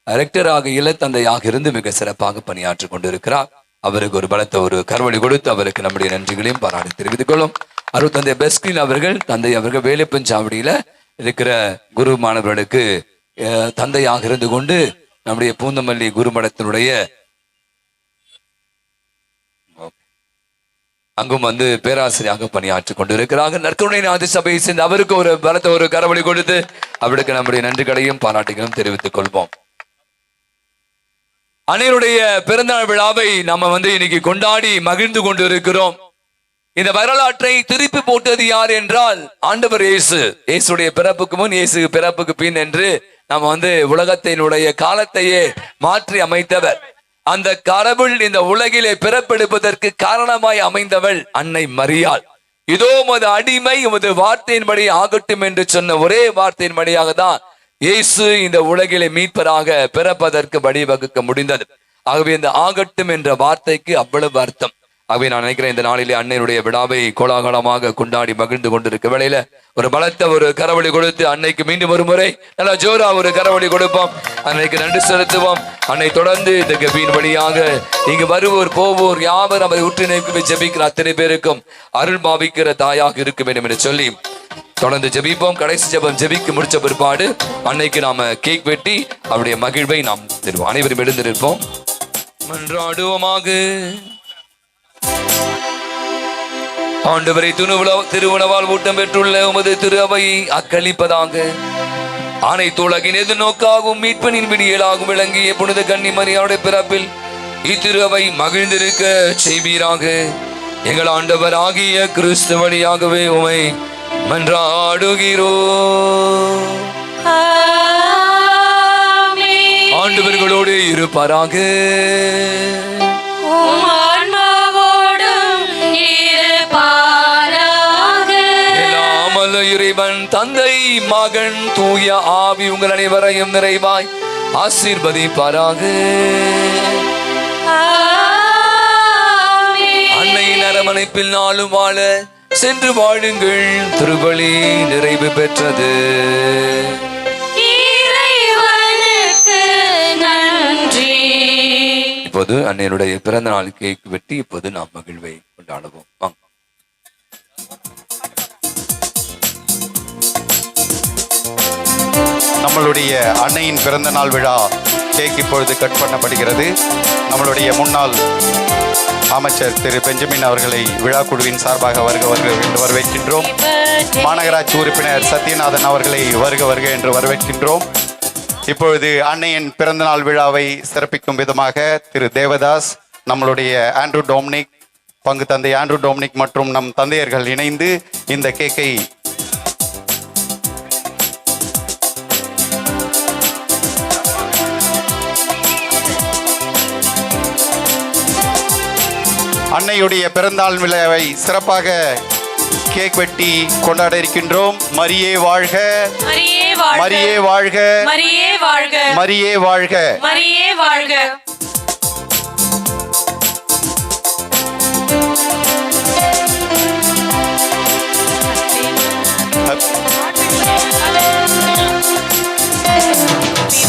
ரெக்டராக இளத்தந்தையாக இருந்து மிக சிறப்பாக பணியாற்றி கொண்டிருக்கிறார். அவருக்கு ஒரு பலத்த ஒரு கரவொலி கொடுத்து அவருக்கு நம்முடைய நன்றிகளையும் பாராட்டி தெரிவித்துக் கொள்ளும். அருட்தந்தை பெஸ்கின் அவர்கள், தந்தை அவர்கள் வேலைப்பஞ்சாவடியில இருக்கிற குரு மாணவர்களுக்கு தந்தையாக இருந்து கொண்டு நம்முடைய பூந்தமல்லி குருமடத்தினுடைய அங்கும் வந்து பேராசிரியராக பணியாற்றி கொண்டிருக்கிறார்கள். நற்கருணை சபையை சேர்ந்து அவருக்கு ஒரு பலத்த ஒரு கரவொலி கொடுத்து அவருக்கு நம்முடைய நன்றிகளையும் பாராட்டுகளையும் தெரிவித்துக் கொள்வோம். அன்னையருடைய பிறந்தநாள் விழாவை நம்ம வந்து இன்னைக்கு கொண்டாடி மகிழ்ந்து கொண்டு இருக்கிறோம். இந்த வரலாற்றை திருப்பி போட்டது யார் என்றால் ஆண்டவர் இயேசு. இயேசுடைய பிறப்புக்கு முன், இயேசு பிறப்புக்கு பின் என்று நம்ம வந்து உலகத்தினுடைய காலத்தையே மாற்றி அமைத்தவர். அந்த கடவுள் இந்த உலகிலே பிறப்பெடுப்பதற்கு காரணமாய் அமைந்தவள் அன்னை மரியாள். இதோ உமது அடிமை உமது வார்த்தையின்படி ஆகட்டும் என்று சொன்ன ஒரே வார்த்தையின்படியாக தான் இயேசு இந்த உலகிலே மீட்பராக பிறப்பதற்கு வழிவகுக்க முடிந்தது. ஆகவே இந்த ஆகட்டும் என்ற வார்த்தைக்கு அவ்வளவு அர்த்தம். ஆகவே நான் நினைக்கிறேன் இந்த நாளிலே அன்னையுடைய விழாவை கோலாகலமாக கொண்டாடி மகிழ்ந்து கொண்டிருக்க வேளையில ஒரு பலத்த ஒரு கரவொலி கொடுத்து அன்னைக்கு மீண்டும் ஒரு முறை நல்லா ஜோரா ஒரு கரவொலி கொடுப்போம். அன்னைக்கு நன்றி செலுத்துவோம். அன்னை தொடர்ந்து இந்த கபியின் வழியாக இங்கு வருவோர் போவோர் யாவர் அவரை உற்று நோக்கி ஜெபிக்கிற அத்தனை பேருக்கும் அருள் பாவிக்கிற தாயாக இருக்க வேண்டும் என்று சொல்லி தொடர்ந்து ஜெபிப்போம். கடைசி ஜெபம் ஜெபிக்க முடிச்ச பிற்பாடு அன்னைக்கு நாம கேக் வெட்டி அவருடைய மகிழ்வை நாம் தருவோம். அனைவரும் எழுந்திருப்போம், மன்றாடுவோமாக. ஆண்டவரை திருவுணவால் ஊட்டம் பெற்றுள்ள உமது திரு அவையை அக்களிப்பதாக அனைத்து உலகின் எதிர்நோக்காகவும் மீட்பனின் விடியலாகவும் விளங்கிய புனித கன்னி மரியாளுடைய பிறப்பில் இத்திரு அவை மகிழ்ந்திருக்க செய்வீராக. எங்கள் ஆண்டவர் ஆகிய கிறிஸ்து வழியாகவே உமை மன்றாடுகிறோ. ஆண்டவர்களோடு இருப்பாராக. இறைவன் தந்தை மகன் தூய ஆவி உங்கள் அனைவரையும் நிறைவாய் ஆசீர்வதிப்பாராக. அன்னையின் அரவணைப்பில் நாளும் வாழ சென்று வாழுங்கள். திருப்பலி நிறைவு பெற்றது. இப்போது அன்னையனுடைய பிறந்த நாள் கேக் வெட்டி இப்போது நாம் மகிழ்வை கொண்டாடுவோம். வாங்க.
நம்மளுடைய அன்னையின் பிறந்த நாள் விழா கேக் இப்பொழுது கட் பண்ணப்படுகிறது. நம்மளுடைய முன்னாள் அமைச்சர் திரு பெஞ்சமின் அவர்களை விழா குழுவின் சார்பாக வருக வருக என்று வரவேற்கின்றோம். மாநகராட்சி உறுப்பினர் சத்யநாதன் அவர்களை வருக வருக என்று வரவேற்கின்றோம். இப்பொழுது அன்னையின் பிறந்த நாள் விழாவை சிறப்பிக்கும் விதமாக திரு தேவதாஸ், நம்மளுடைய ஆண்ட்ரூ டொமினிக், பங்கு தந்தை ஆண்ட்ரூ டொமினிக் மற்றும் நம் தந்தையர்கள் இணைந்து இந்த கேக்கை அன்னையுடைய பிறந்தநாள் விழாவை சிறப்பாக கேக் வெட்டி கொண்டாட இருக்கின்றோம். மரியே வாழ்க, மரியே வாழ்க, மரியே வாழ்க, மரியே வாழ்க, மரியே வாழ்க.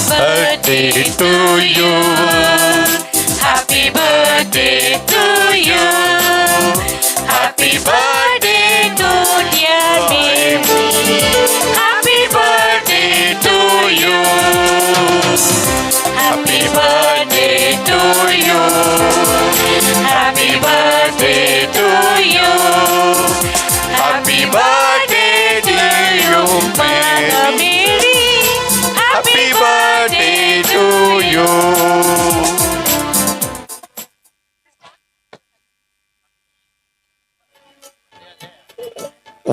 Birthday to you.
Happy birthday to you. Happy birthday to dear baby. Happy birthday to you. Happy birthday to you. Happy birthday to you. Happy birthday dear you, baby. Happy birthday to you.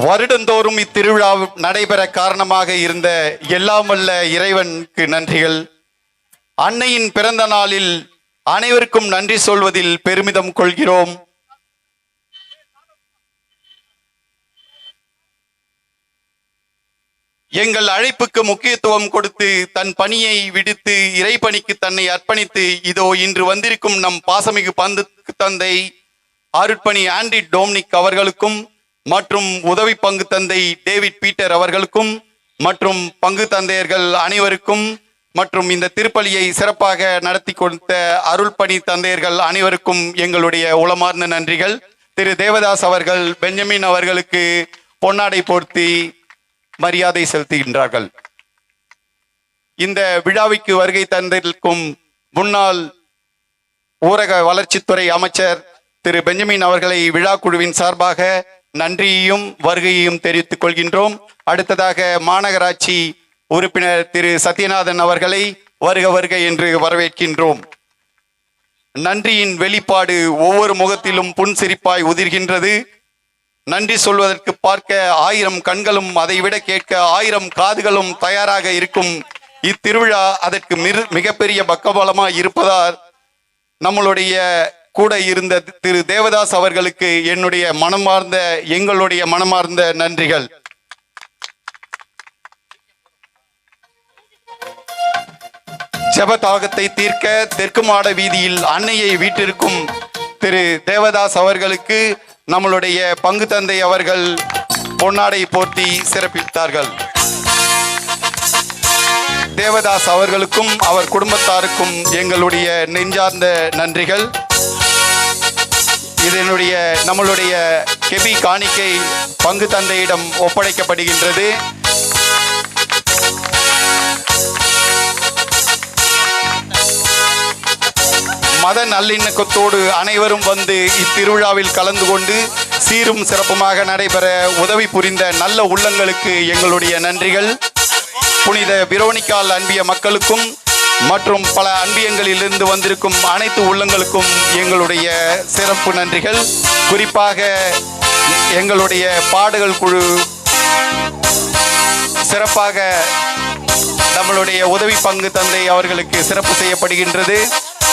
வருடந்தோறும் இத்திருவிழா நடைபெற காரணமாக இருந்த எல்லாம் வல்ல இறைவனுக்கு நன்றிகள். அன்னையின் பிறந்த நாளில் அனைவருக்கும் நன்றி சொல்வதில் பெருமிதம் கொள்கிறோம். எங்கள் அழைப்புக்கு முக்கியத்துவம் கொடுத்து தன் பணியை விடுத்து இறைப்பணிக்கு தன்னை அர்ப்பணித்து இதோ இன்று வந்திருக்கும் நம் பாசமிகு பந்து தந்தை அருட்பணி ஆண்ட்ரூ டொமினிக் அவர்களுக்கும் மற்றும் உதவி பங்கு தந்தை டேவிட் பீட்டர் அவர்களுக்கும் மற்றும் பங்கு தந்தையர்கள் அனைவருக்கும் மற்றும் இந்த திருப்பலியை சிறப்பாக நடத்தி கொடுத்த அருள்பணி தந்தையர்கள் அனைவருக்கும் எங்களுடைய உளமார்ந்த நன்றிகள். திரு தேவதாஸ் அவர்கள் பெஞ்சமின் அவர்களுக்கு பொன்னாடை போர்த்தி மரியாதை செலுத்துகின்றார்கள். இந்த விழாவிற்கு வருகை தந்திருக்கும் முன்னாள் ஊரக வளர்ச்சித்துறை அமைச்சர் திரு பெஞ்சமின் அவர்களை விழா குழுவின் சார்பாக நன்றியையும் வருகையையும் தெரிவித்துக் கொள்கின்றோம். அடுத்ததாக மாநகராட்சி உறுப்பினர் திரு சத்யநாதன் அவர்களை வருக வருக என்று வரவேற்கின்றோம். நன்றியின் வெளிப்பாடு ஒவ்வொரு முகத்திலும் புன்சிரிப்பாய் உதிர்கின்றது. நன்றி சொல்வதற்கு பார்க்க 1000 கண்களும் அதைவிட கேட்க 1000 காதுகளும் தயாராக இருக்கும் இத்திருவிழா அதற்கு மிகப்பெரிய பக்கபலமாய் இருப்பதால் நம்மளுடைய கூட இருந்த திரு தேவதாஸ் அவர்களுக்கு எங்களுடைய மனமார்ந்த நன்றிகள். ஜெபதாகத்தை தீர்க்க தெற்கு மாட வீதியில் அன்னையை வீட்டிற்கும் திரு தேவதாஸ் அவர்களுக்கு நம்மளுடைய பங்கு தந்தை அவர்கள் பொன்னாடை போர்த்தி சிறப்பித்தார்கள். தேவதாஸ் அவர்களுக்கும் அவர் குடும்பத்தாருக்கும் எங்களுடைய நெஞ்சார்ந்த நன்றிகள். இதனுடைய நம்மளுடைய கெபி காணிக்கை பங்கு தந்தையிடம் ஒப்படைக்கப்படுகின்றது. மத நல்லிணக்கத்தோடு அனைவரும் வந்து இத்திருவிழாவில் கலந்து கொண்டு சீரும் சிறப்புமாக நடைபெற உதவி புரிந்த நல்ல உள்ளங்களுக்கு எங்களுடைய நன்றிகள். புனித வெரோனிக்கால் அன்பிய மக்களுக்கும் மற்றும் பல அன்பியங்களிலிருந்து வந்திருக்கும் அனைத்து உள்ளங்களுக்கும் எங்களுடைய சிறப்பு நன்றிகள். குறிப்பாக எங்களுடைய பாடல் குழு சிறப்பாக நம்மளுடைய உதவி பங்கு தந்தை அவர்களுக்கு சிறப்பு செய்யப்படுகின்றது.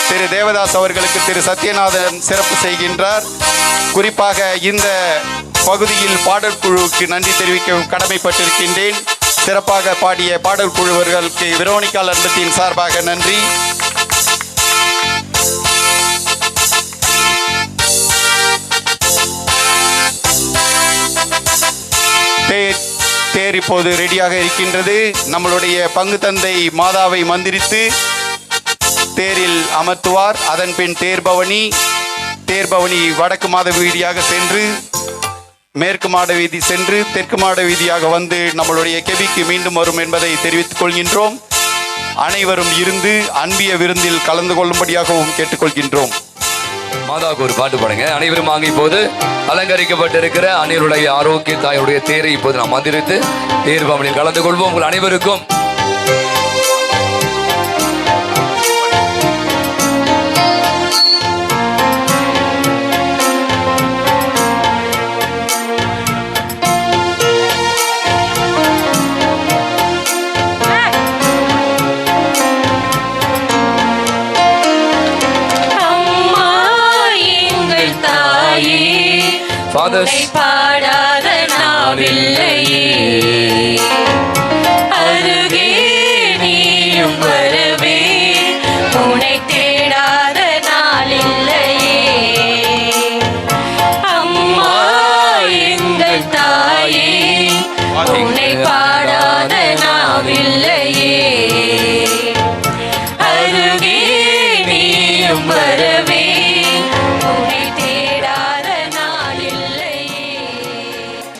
திரு தேவதாஸ் அவர்களுக்கு திரு சத்யநாதன் சிறப்பு செய்கின்றார். குறிப்பாக இந்த பகுதியில் பாடல் குழுவுக்கு நன்றி தெரிவிக்க கடமைப்பட்டிருக்கின்றேன். சிறப்பாக பாடிய பாடல் குழுவர்களுக்கு வெரோனிக்கால் அன்பத்தின் சார்பாக நன்றி. தேர் இப்போது ரெடியாக இருக்கின்றது. நம்மளுடைய பங்கு தந்தை மாதாவை மந்திரித்து தேரில் அமர்த்துவார். அதன் பின் தேர்பவனி வடக்கு மாட வீதியாக சென்று மேற்கு மாட வீதி சென்று தெற்கு மாட வீதியாக வந்து நம்மளுடைய கெபிக்கு மீண்டும் வரும் என்பதை தெரிவித்துக் கொள்கின்றோம். அனைவரும் இருந்து அன்பிய விருந்தில் கலந்து கொள்ளும்படியாகவும் கேட்டுக்கொள்கின்றோம்.
மாதாவுக்கு ஒரு பாட்டு பாடுங்க. அனைவரும் வாங்கி போது அலங்கரிக்கப்பட்டிருக்கிற அனைவருடைய ஆரோக்கிய தாயுடைய தேரை இப்போது நாம் மந்திரித்து தேர்பவனில் கலந்து கொள்வோம். உங்கள் அனைவருக்கும்
பாடாத நாவில்லையே, அருகே நீயும் வரவே உனை தேடாத நாளில்லையே. அம்மா எங்கள் தாயே, உனை பாடாத நாவில்லையே.